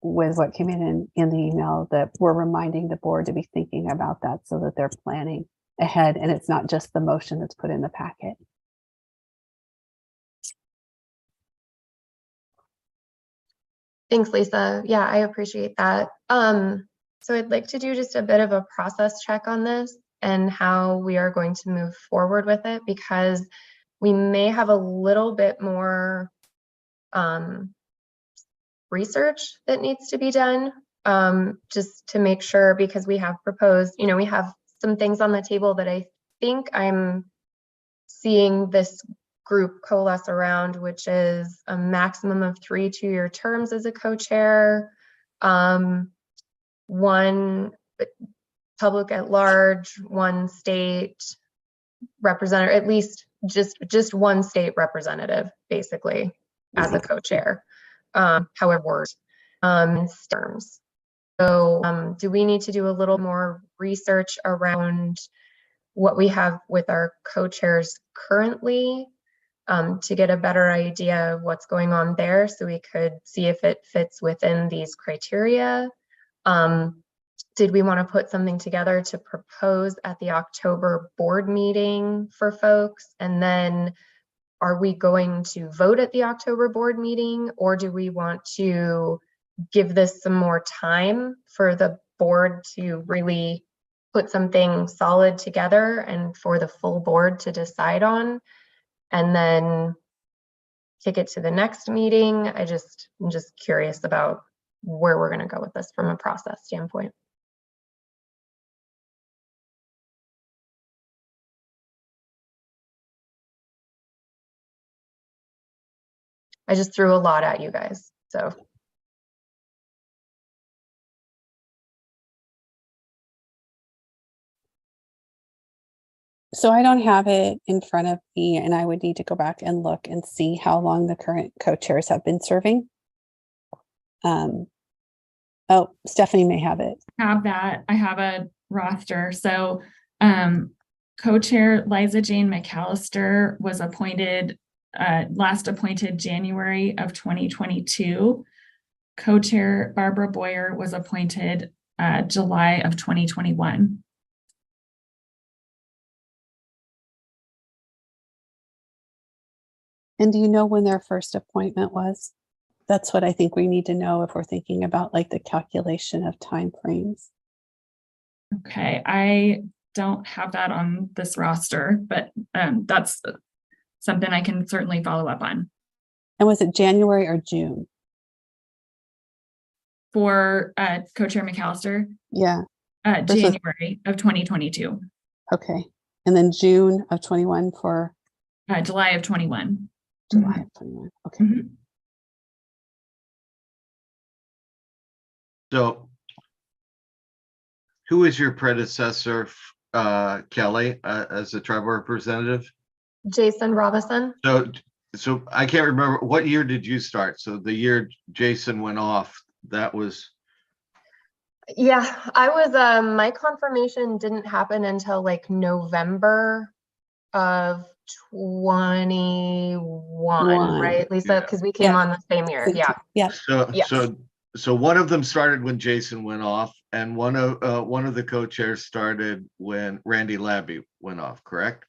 with what came in the email, that we're reminding the board to be thinking about that so that they're planning ahead and it's not just the motion that's put in the packet. Thanks, Lisa. Yeah, I appreciate that. So I'd like to do just a bit of a process check on this and how we are going to move forward with it, because we may have a little bit more research that needs to be done, just to make sure, because we have proposed, we have some things on the table that I think I'm seeing this group coalesce around, which is a maximum of 3 2-year terms as a co-chair, one public at large, one state representative, at least just one state representative, basically, as a co-chair, however, terms. So do we need to do a little more research around what we have with our co-chairs currently, to get a better idea of what's going on there, so we could see if it fits within these criteria? Did we want to put something together to propose at the October board meeting for folks? And then are we going to vote at the October board meeting, or do we want to give this some more time for the board to really put something solid together and for the full board to decide on, and then take it to the next meeting? I'm just curious about where we're going to go with this from a process standpoint. I just threw a lot at you guys, so. So I don't have it in front of me, and I would need to go back and look and see how long the current co-chairs have been serving. Oh, Stephanie may have it. Have that. I have a roster. So co-chair Liza Jane McAllister was appointed, last appointed January of 2022. Co-chair Barbara Boyer was appointed July of 2021. And do you know when their first appointment was? That's what I think we need to know if we're thinking about like the calculation of timeframes. Okay, I don't have that on this roster, but that's something I can certainly follow up on. And was it January or June? For co-chair McAllister? Yeah. January of 2022. Okay. And then June of 21 for? July of 21. July of 21. Okay. Mm-hmm. So who is your predecessor, Kelly, as a tribal representative? Jason Robison. So I can't remember, what year did you start? So the year Jason went off, that was. Yeah, I was, my confirmation didn't happen until like November of 21, right, Lisa? Because we came on the same year. Yeah. Yeah. So one of them started when Jason went off, and one of the co-chairs started when Randy Labby went off, correct?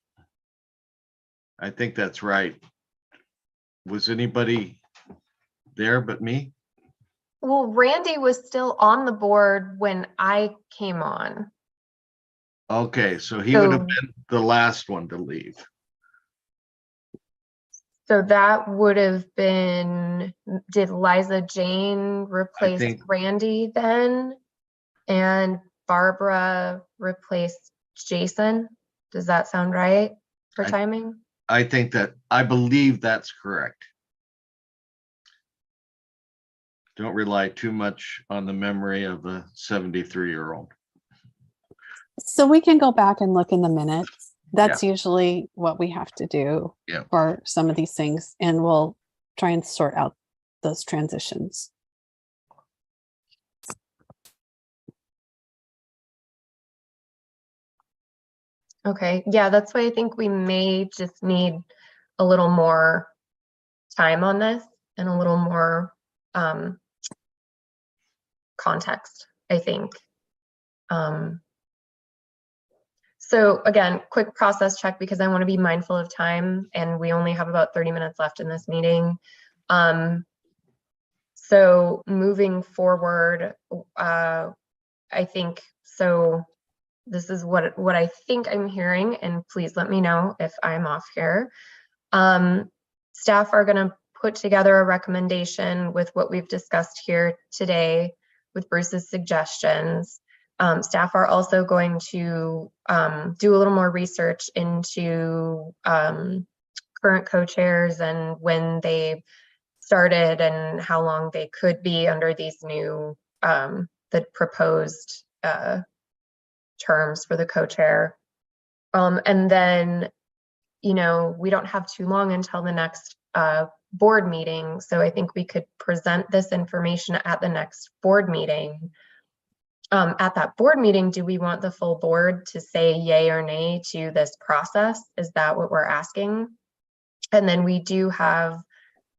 I think that's right. Was anybody there but me? Well, Randy was still on the board when I came on. Okay, so he would have So- been the last one to leave. So that would have been, did Liza Jane replace think- Randy then? And Barbara replaced Jason? Does that sound right for I- timing? I believe that's correct. Don't rely too much on the memory of a 73-year-old. So we can go back and look in the minutes. That's usually what we have to do Yeah. for some of these things, and we'll try and sort out those transitions. Okay, yeah, that's why I think we may just need a little more time on this and a little more context, I think. So again, quick process check because I want to be mindful of time and we only have about 30 minutes left in this meeting. So moving forward, I think, so this is what I think I'm hearing, and please let me know if I'm off here. Staff are going to put together a recommendation with what we've discussed here today with Bruce's suggestions. Staff are also going to do a little more research into current co-chairs and when they started and how long they could be under these new, the proposed terms for the co-chair. And then, you know, we don't have too long until the next board meeting. So I think we could present this information at the next board meeting. At that board meeting, do we want the full board to say yay or nay to this process? Is that what we're asking? And then we do have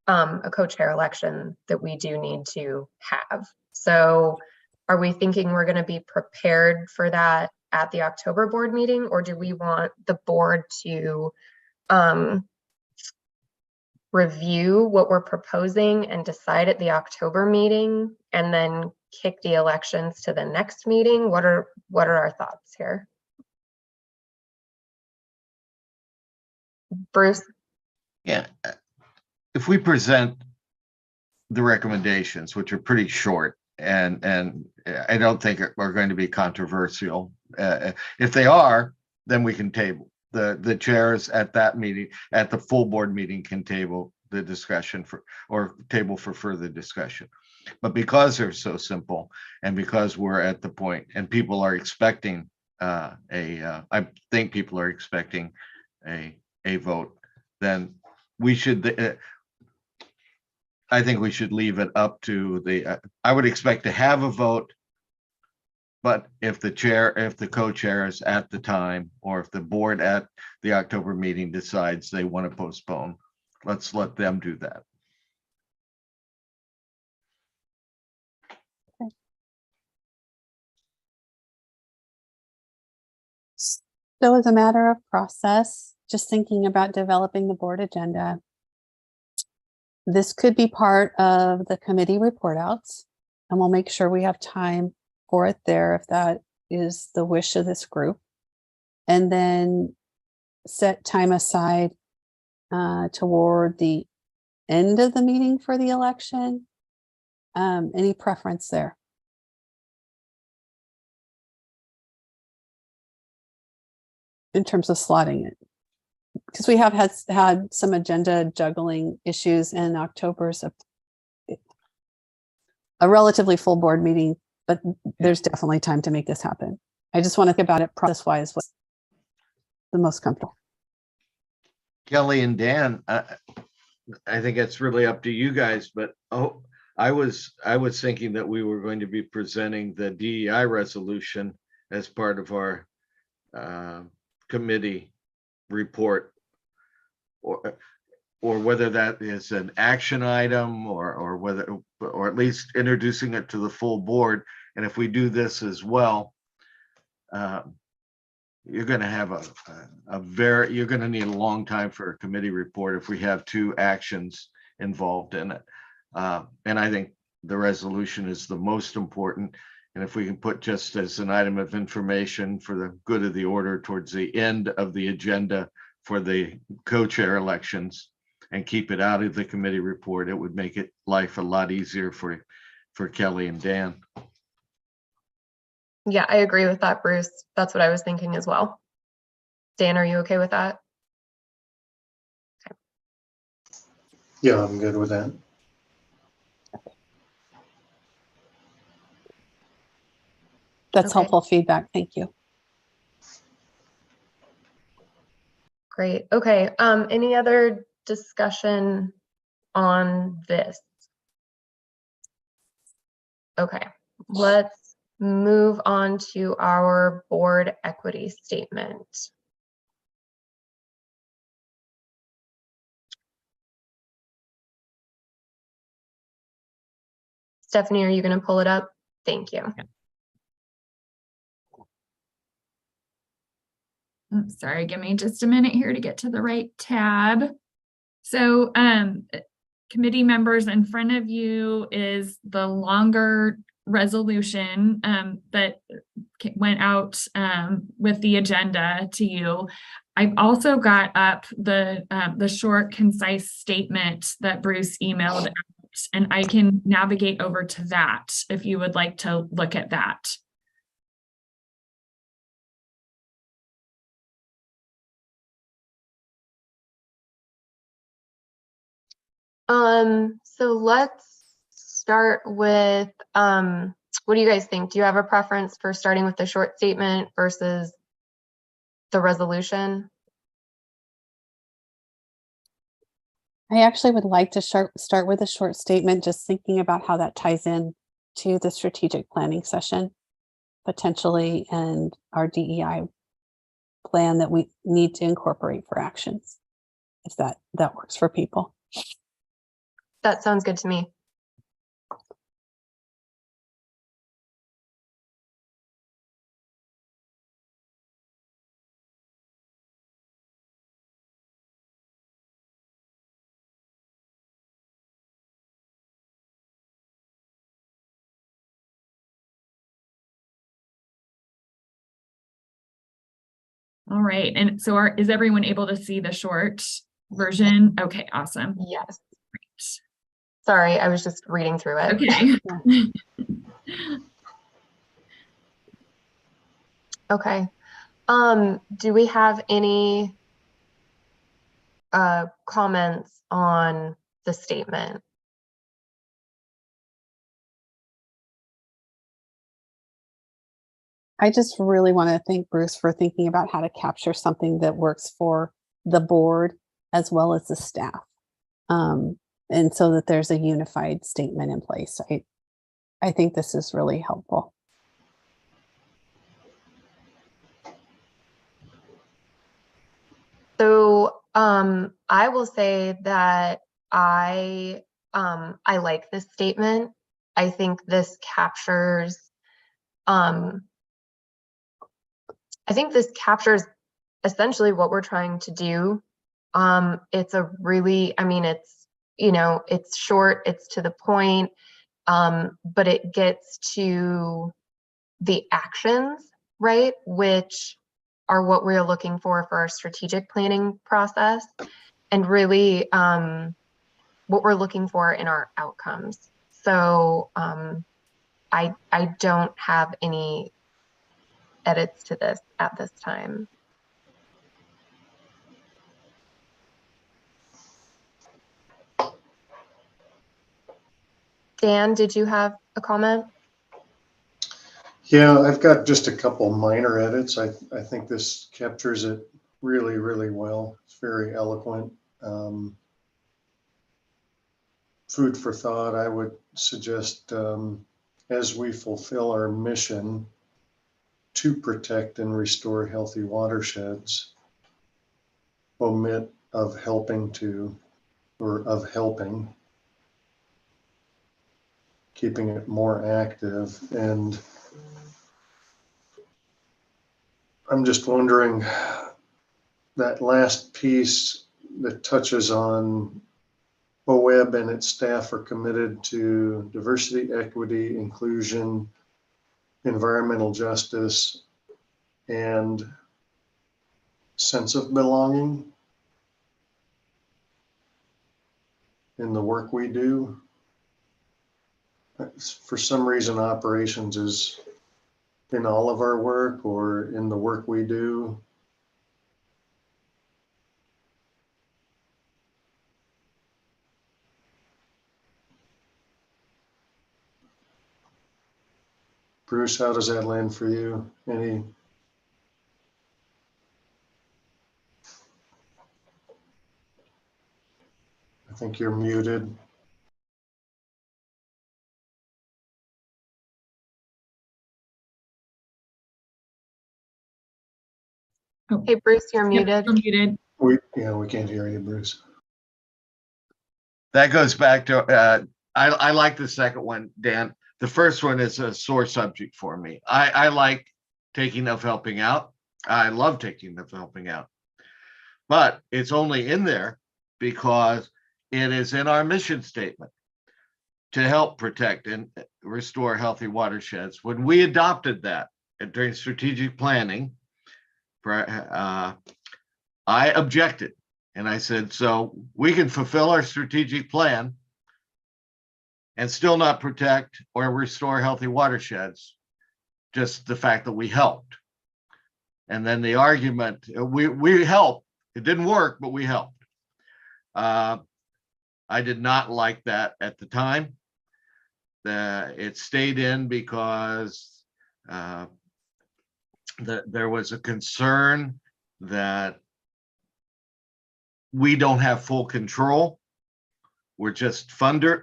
a co-chair election that we do need to have. So are we thinking we're going to be prepared for that at the October board meeting, or do we want the board to review what we're proposing and decide at the October meeting and then kick the elections to the next meeting? What are our thoughts here? Bruce? Yeah. If we present the recommendations, which are pretty short and I don't think are going to be controversial. If they are, then we can table. The chairs at that meeting, at the full board meeting, can table the discussion or table for further discussion. But because they're so simple and because we're at the point and people are expecting I think people are expecting a vote, then we should, I think we should leave it up to I would expect to have a vote, but if the co-chairs at the time, or if the board at the October meeting decides they want to postpone, let's let them do that. So as a matter of process, just thinking about developing the board agenda, this could be part of the committee report outs, and we'll make sure we have time for it there if that is the wish of this group. And then set time aside toward the end of the meeting for the election. Any preference there? In terms of slotting it, because we have had some agenda juggling issues in October's a relatively full board meeting, but there's definitely time to make this happen. I just want to think about it process wise, what's the most comfortable. Kelly and Dan, I think it's really up to you guys, but I was thinking that we were going to be presenting the DEI resolution as part of our committee report. Or or whether that is an action item or whether, or at least introducing it to the full board. And if we do this as well, you're going to have you're going to need a long time for a committee report if we have two actions involved in it. And I think the resolution is the most important. And if we can put just as an item of information for the good of the order towards the end of the agenda for the co-chair elections and keep it out of the committee report, it would make life a lot easier for Kelly and Dan. Yeah, I agree with that, Bruce. That's what I was thinking as well. Dan, are you okay with that? Yeah, I'm good with that. That's Okay. helpful feedback. Thank you. Great. Okay. Any other discussion on this? Okay, let's move on to our board equity statement. Stephanie, are you going to pull it up? Thank you. I'm sorry, give me just a minute here to get to the right tab. So committee members, in front of you is the longer resolution that went out with the agenda to you. I've also got up the short, concise statement that Bruce emailed out, and I can navigate over to that if you would like to look at that. So let's start with, what do you guys think? Do you have a preference for starting with the short statement versus the resolution? I actually would like to start with a short statement, just thinking about how that ties in to the strategic planning session, potentially, and our DEI plan that we need to incorporate for actions, if that works for people. That sounds good to me. All right, and so is everyone able to see the short version? Okay, awesome. Yes. Sorry, I was just reading through it. Okay. Okay. Do we have any comments on the statement? I just really want to thank Bruce for thinking about how to capture something that works for the board as well as the staff. And so that there's a unified statement in place. I think this is really helpful. So I will say that I like this statement. I think this captures essentially what we're trying to do. It's a really, I mean, it's, you know, it's short, it's to the point, but it gets to the actions, right? Which are what we're looking for our strategic planning process, and really what we're looking for in our outcomes. So I don't have any edits to this at this time. Dan, did you have a comment? Yeah, I've got just a couple minor edits. I think this captures it really, really well. It's very eloquent. Food for thought, I would suggest, as we fulfill our mission to protect and restore healthy watersheds, omit of helping to or of helping, keeping it more active. And I'm just wondering, that last piece that touches on OWEB and its staff are committed to diversity, equity, inclusion, environmental justice, and sense of belonging in the work we do. For some reason, operations is in all of our work or in the work we do. Bruce, how does that land for you? I think you're muted. Hey, Bruce, you're Yep, muted. you're muted. We can't hear you, Bruce. That goes back to, I like the second one, Dan. The first one is a sore subject for me. I like taking of helping out. I love taking of helping out. But it's only in there because it is in our mission statement to help protect and restore healthy watersheds. When we adopted that during strategic planning, I objected and I said, so we can fulfill our strategic plan and still not protect or restore healthy watersheds, just the fact that we helped. And then the argument, we helped. It didn't work, but we helped. I did not like that at the time. It stayed in because there was a concern that we don't have full control. We're just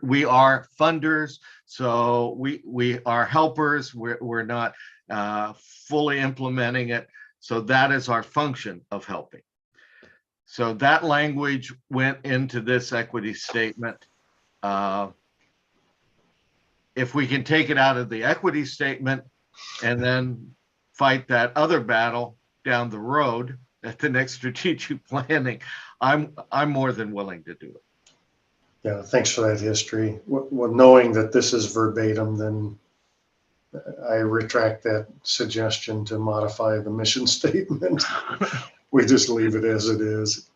we are funders, so we are helpers. We're not fully implementing it. So that is our function of helping. So that language went into this equity statement. If we can take it out of the equity statement and then fight that other battle down the road at the next strategic planning, I'm more than willing to do it. Yeah, thanks for that history. Well, knowing that this is verbatim, then I retract that suggestion to modify the mission statement. We just leave it as it is.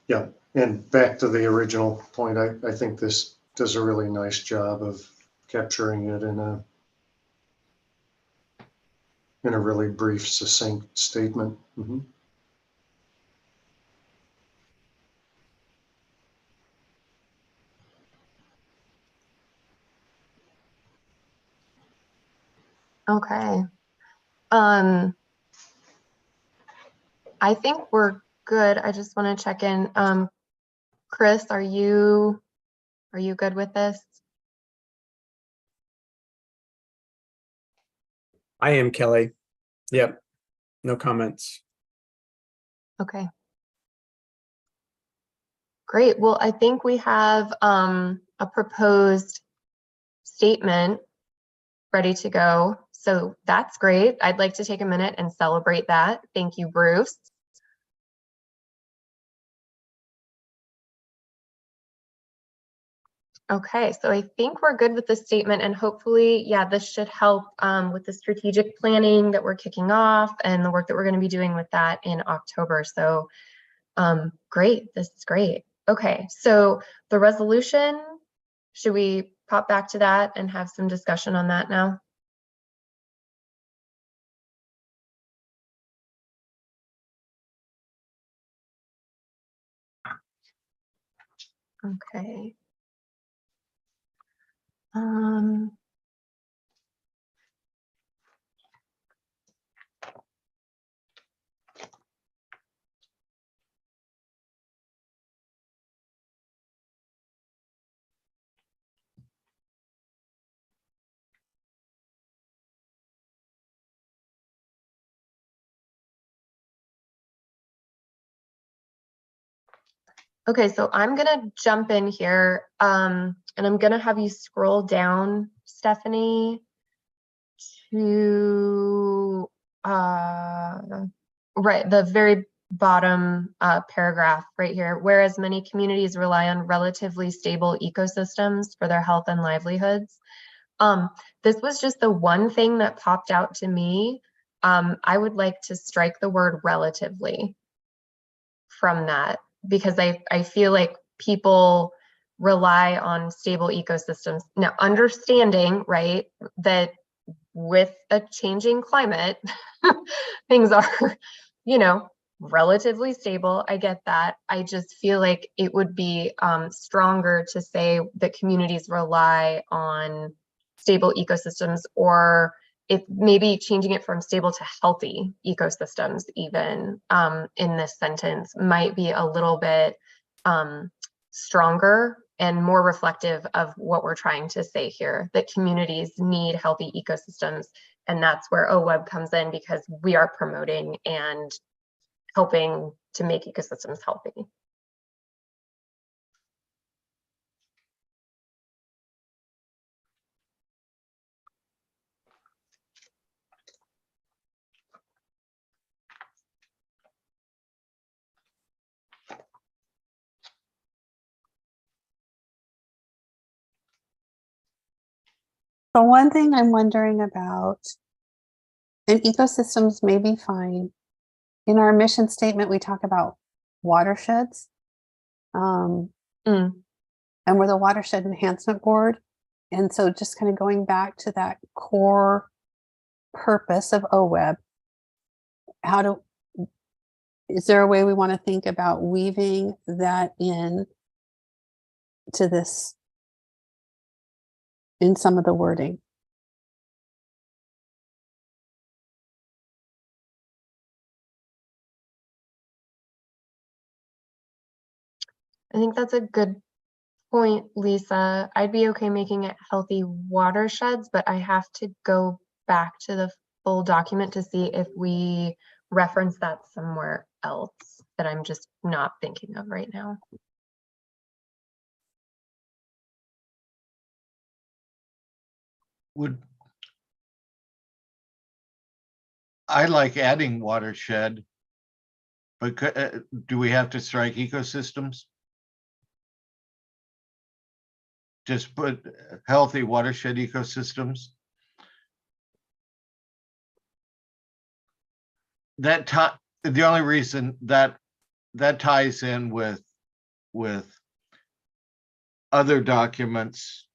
Yeah, and back to the original point, I think this does a really nice job of capturing it in a really brief, succinct statement. Mm-hmm. Okay. I think we're good. I just want to check in. Chris, are you good with this? I am, Kelly. Yep. No comments. Okay. Great. Well, I think we have a proposed statement ready to go. So that's great. I'd like to take a minute and celebrate that. Thank you, Bruce. Okay, so I think we're good with the statement, and hopefully, yeah, this should help with the strategic planning that we're kicking off and the work that we're going to be doing with that in October. So great, this is great. Okay, so the resolution, should we pop back to that and have some discussion on that now? Okay. Okay, so I'm gonna jump in here, and I'm gonna have you scroll down, Stephanie, to right, the very bottom paragraph right here. Whereas many communities rely on relatively stable ecosystems for their health and livelihoods. This was just the one thing that popped out to me. I would like to strike the word relatively from that, because I feel like people rely on stable ecosystems. Now, understanding, right, that with a changing climate, things are, you know, relatively stable. I get that. I just feel like it would be stronger to say that communities rely on stable ecosystems, or it maybe changing it from stable to healthy ecosystems, even in this sentence, might be a little bit stronger and more reflective of what we're trying to say here, that communities need healthy ecosystems. And that's where OWEB comes in, because we are promoting and helping to make ecosystems healthy. So one thing I'm wondering about, and ecosystems may be fine. In our mission statement, we talk about watersheds. And we're the Watershed Enhancement Board. And so just kind of going back to that core purpose of OWEB, is there a way we want to think about weaving that in to this in some of the wording? I think that's a good point, Lisa. I'd be okay making it healthy watersheds, but I have to go back to the full document to see if we reference that somewhere else that I'm just not thinking of right now. I like adding watershed, but do we have to strike ecosystems? Just put healthy watershed ecosystems. The only reason that ties in with other documents,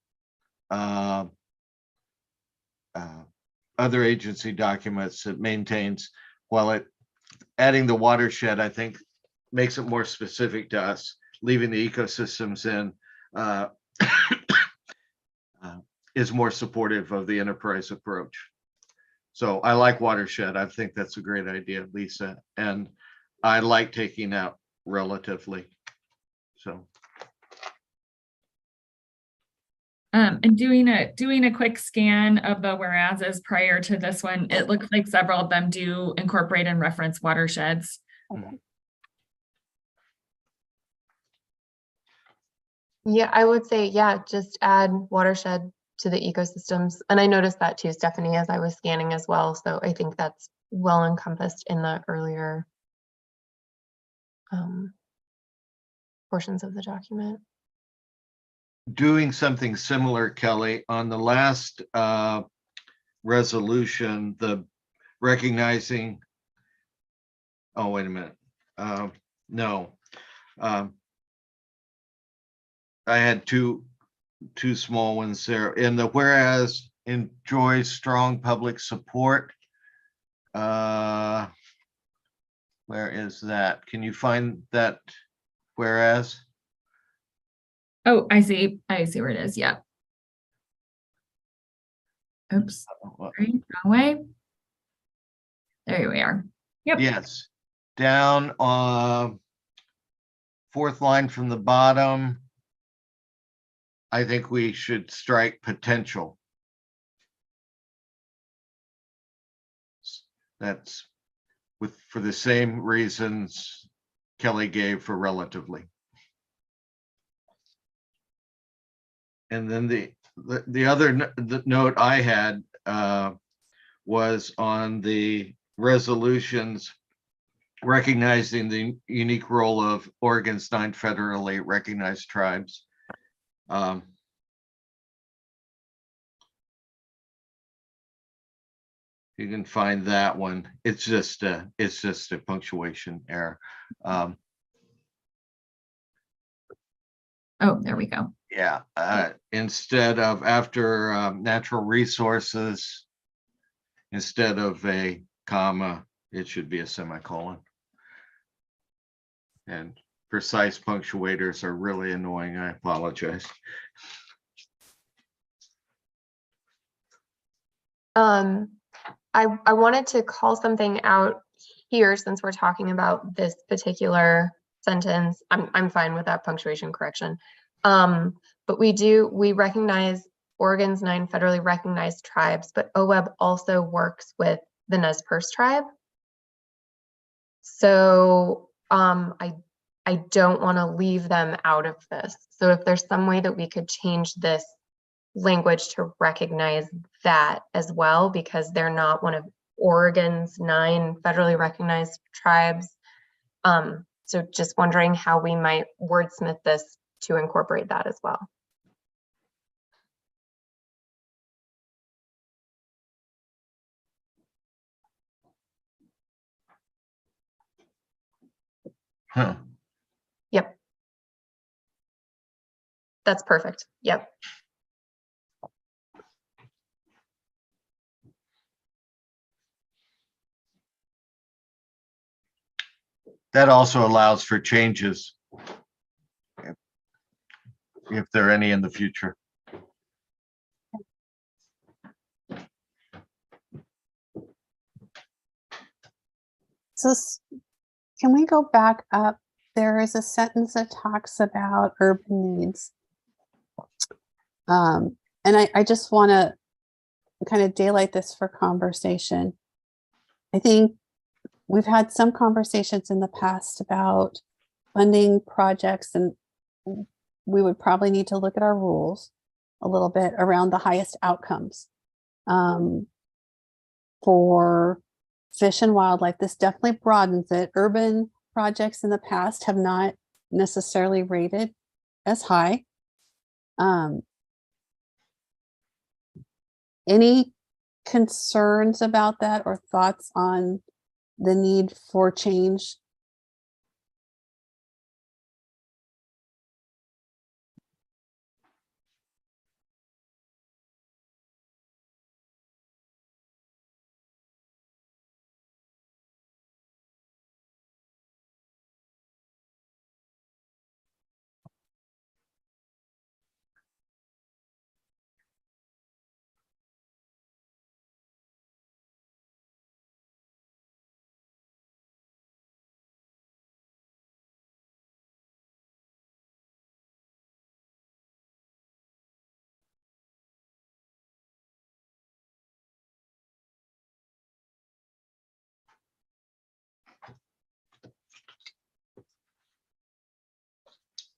other agency documents it maintains, while adding the watershed, I think, makes it more specific to us. Leaving the ecosystems in is more supportive of the enterprise approach. So I like watershed. I think that's a great idea, Lisa. And I like taking out relatively. So. And doing a quick scan of the whereases prior to this one, it looks like several of them do incorporate and reference watersheds. Okay. Yeah, I would say, yeah, just add watershed to the ecosystems. And I noticed that too, Stephanie, as I was scanning as well. So I think that's well encompassed in the earlier portions of the document. Doing something similar, Kelly, on the last resolution, the recognizing, oh, wait a minute. No. I had two small ones there. In the whereas enjoys strong public support. Where is that? Can you find that whereas? Oh, I see where it is. Yeah. Oops. Right, wrong way. There we are. Yep. Yes. Down on fourth line from the bottom. I think we should strike potential. That's for the same reasons Kelly gave for relatively. And then the other the note I had was on the resolutions recognizing the unique role of Oregon's 9 federally recognized tribes. You can find that one. It's just a punctuation error. Oh, there we go. Yeah, instead of after natural resources, instead of a comma, it should be a semicolon. And precise punctuators are really annoying. I apologize. I wanted to call something out here since we're talking about this particular sentence. I'm fine with that punctuation correction. But we recognize Oregon's 9 federally recognized tribes, but OWEB also works with the Nez Perce tribe. So I don't want to leave them out of this. So if there's some way that we could change this language to recognize that as well, because they're not one of Oregon's 9 federally recognized tribes. So just wondering how we might wordsmith this to incorporate that as well. Huh. Yep. That's perfect. Yep. That also allows for changes if there are any in the future. So can we go back up? There is a sentence that talks about urban needs. And I just want to kind of daylight this for conversation. I think we've had some conversations in the past about funding projects, and we would probably need to look at our rules a little bit around the highest outcomes. For fish and wildlife, this definitely broadens it. Urban projects in the past have not necessarily rated as high. Any concerns about that or thoughts on the need for change?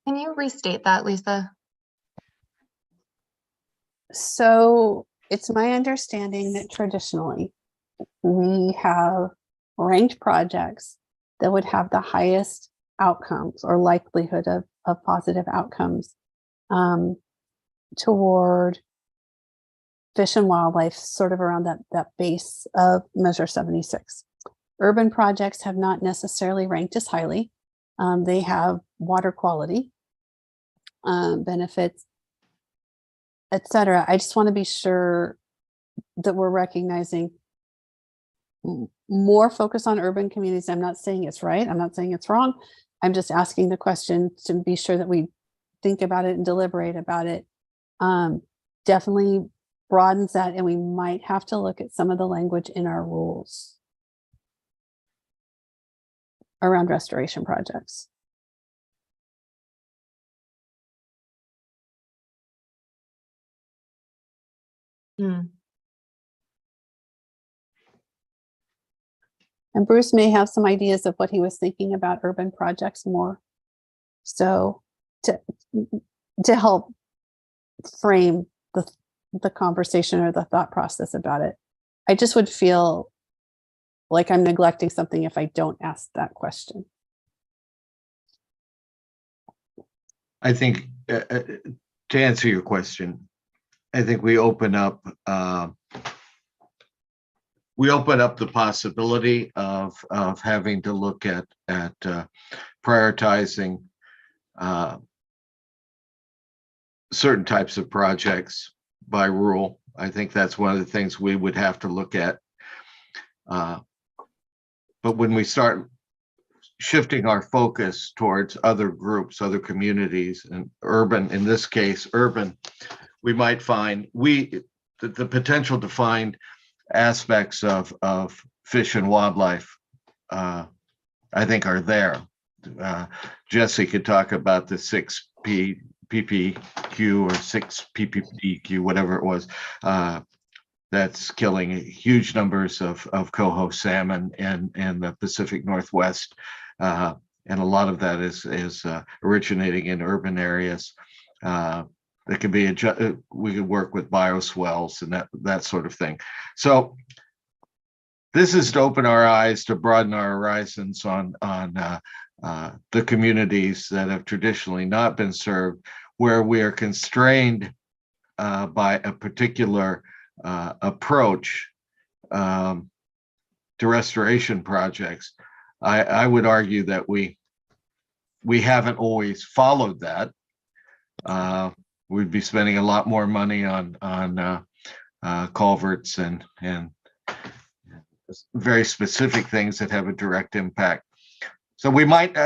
Can you restate that, Lisa? So it's my understanding that traditionally we have ranked projects that would have the highest outcomes or likelihood of positive outcomes toward fish and wildlife, sort of around that base of measure 76. Urban projects have not necessarily ranked as highly. They have water quality benefits, etc. I just want to be sure that we're recognizing more focus on urban communities. I'm not saying it's right. I'm not saying it's wrong. I'm just asking the question to be sure that we think about it and deliberate about it. Definitely broadens that, and we might have to look at some of the language in our rules around restoration projects. Mm. And Bruce may have some ideas of what he was thinking about urban projects more. So to help frame the conversation or the thought process about it. I just would feel like I'm neglecting something if I don't ask that question. I think to answer your question, I think we open up the possibility of having to look at prioritizing certain types of projects by rule. I think that's one of the things we would have to look at. But when we start shifting our focus towards other groups, other communities, and urban, in this case, urban, we might find the potential to find aspects of fish and wildlife, I think are there. Jesse could talk about the 6 PPQ or 6 PPPQ, whatever it was, that's killing huge numbers of coho salmon in the Pacific Northwest. And a lot of that is originating in urban areas. It could be we could work with bioswales and that sort of thing. So this is to open our eyes, to broaden our horizons on the communities that have traditionally not been served, where we are constrained by a particular approach to restoration projects. I would argue that we haven't always followed that. We'd be spending a lot more money on culverts and very specific things that have a direct impact. So we might,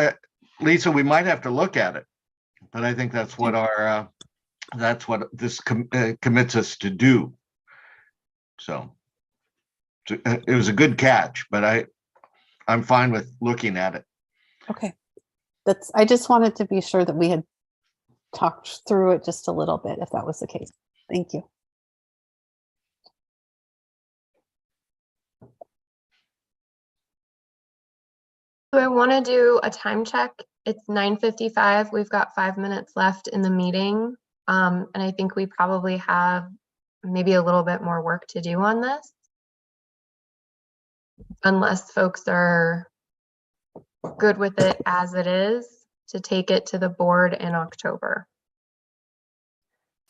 Lisa, we might have to look at it, but I think that's what that's what this commits us to do. So it was a good catch, but I'm fine with looking at it. Okay. I just wanted to be sure that we had talked through it just a little bit, if that was the case. Thank you. So I want to do a time check. It's 9:55. We've got 5 minutes left in the meeting. And I think we probably have maybe a little bit more work to do on this. Unless folks are good with it as it is, to take it to the board in October.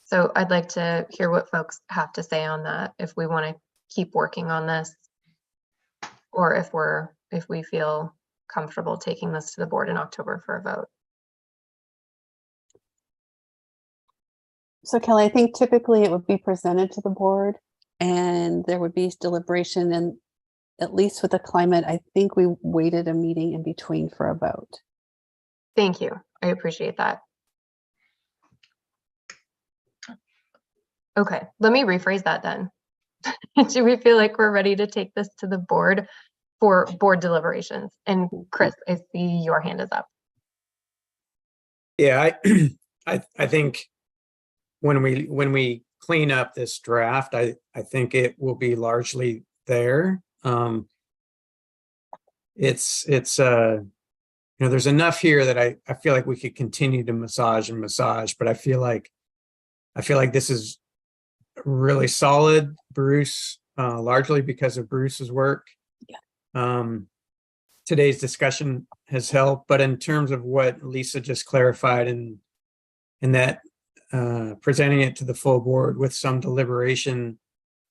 So I'd like to hear what folks have to say on that, if we want to keep working on this, or if we feel comfortable taking this to the board in October for a vote. So Kelly, I think typically it would be presented to the board and there would be deliberation, and at least with the climate, I think we waited a meeting in between for a vote. Thank you. I appreciate that. Okay, let me rephrase that then. Do we feel like we're ready to take this to the board for board deliberations? And Chris, I see your hand is up. Yeah, I think when we clean up this draft, I think it will be largely there. It's you know, there's enough here that I feel like we could continue to massage, but I feel like this is really solid, Bruce, largely because of Bruce's work. Yeah. Today's discussion has helped, but in terms of what Lisa just clarified and that presenting it to the full board with some deliberation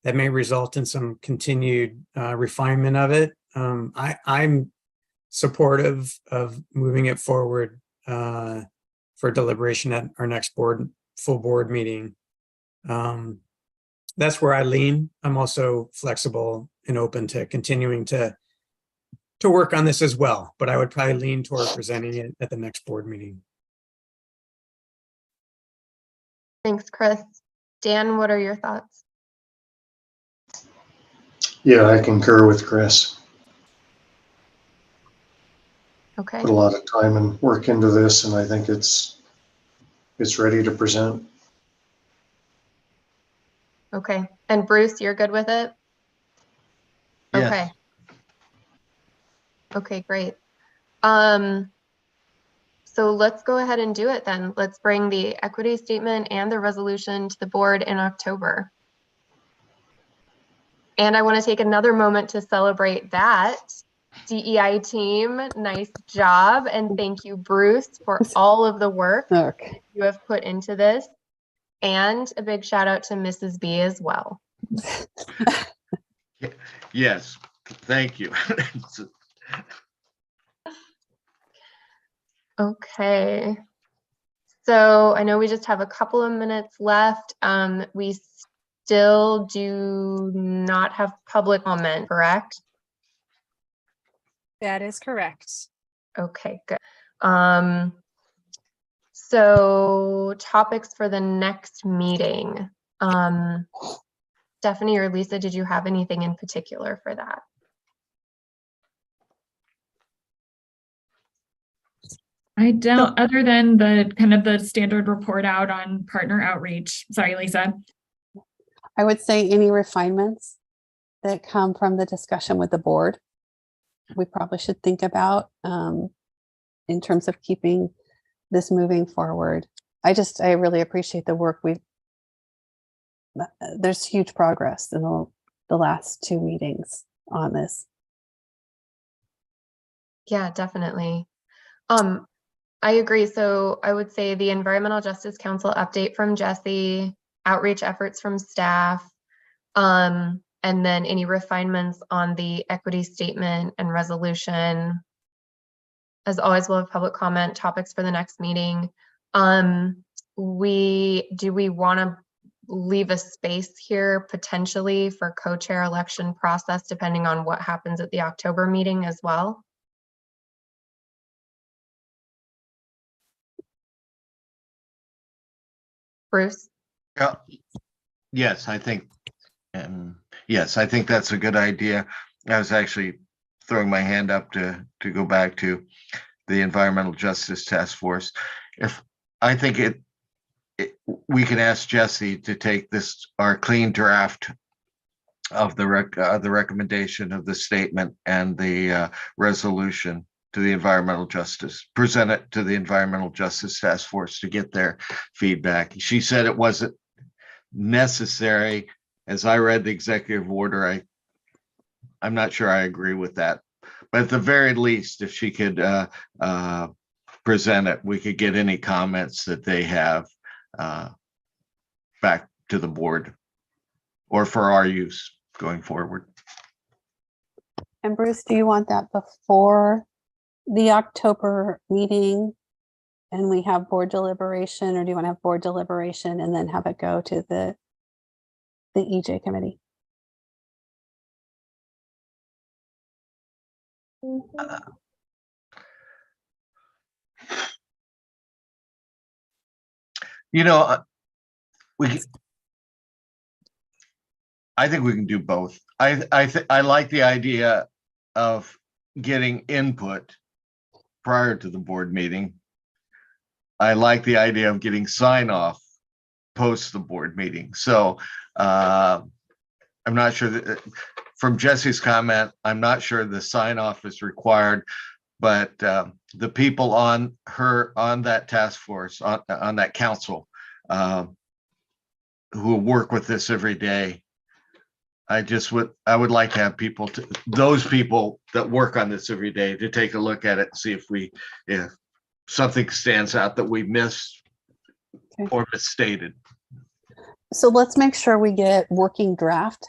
that may result in some continued refinement of it, I'm supportive of moving it forward for deliberation at our next full board meeting. That's where I lean. I'm also flexible and open to continuing to work on this as well, but I would probably lean toward presenting it at the next board meeting. Thanks, Chris. Dan, what are your thoughts? Yeah, I concur with Chris. Okay. Put a lot of time and work into this, and I think it's ready to present. Okay. And Bruce, you're good with it? Yes. Okay. Okay, great. So so let's go ahead and do it then. Let's bring the equity statement and the resolution to the board in October. And I want to take another moment to celebrate that. DEI team, nice job. And thank you, Bruce, for all of the work Okay. you have put into this. And a big shout out to Mrs. B as well. Yes, thank you. Okay. So I know we just have a couple of minutes left. We still do not have public comment, correct? That is correct. Okay, good. So topics for the next meeting. Stephanie or Lisa, did you have anything in particular for that? I don't, other than the kind of the standard report out on partner outreach. Sorry, Lisa. I would say any refinements that come from the discussion with the board, we probably should think about in terms of keeping this moving forward. I really appreciate the work there's huge progress in the last 2 meetings on this. Yeah, definitely. I agree. So I would say the Environmental Justice Council update from Jesse, outreach efforts from staff, and then any refinements on the equity statement and resolution. As always, we'll have public comment topics for the next meeting. Do we want to leave a space here potentially for co-chair election process, depending on what happens at the October meeting as well? Bruce? Yeah. Yes, I think that's a good idea. I was actually throwing my hand up to go back to the Environmental Justice Task Force. If I think we can ask Jesse to take our clean draft of the recommendation of the statement and the resolution to the present it to the Environmental Justice Task Force to get their feedback. She said it wasn't necessary. As I read the executive order, I'm not sure I agree with that. But at the very least, if she could present it, we could get any comments that they have back to the board or for our use going forward. And Bruce, do you want that before the October meeting and we have board deliberation, or do you want to have board deliberation and then have it go to the EJ committee? You know, I think we can do both. I like the idea of getting input prior to the board meeting. I like the idea of getting sign off post the board meeting. So I'm not sure that from Jesse's comment, I'm not sure the sign off is required, but the people on that task force, on that council, who work with this every day, I would like to have those people that work on this every day to take a look at it and see if something stands out that we missed or misstated. So let's make sure we get working draft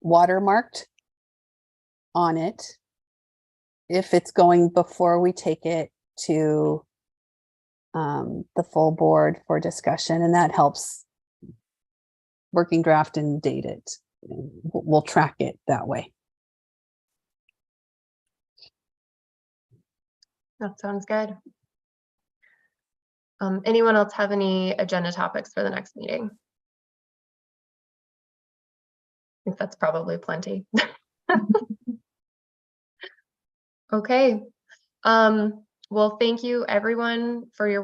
watermarked on it if it's going before we take it to the full board for discussion, and that helps working draft and date it. We'll track it that way. That sounds good. Anyone else have any agenda topics for the next meeting? I think that's probably plenty. Okay. Well, thank you everyone for your work.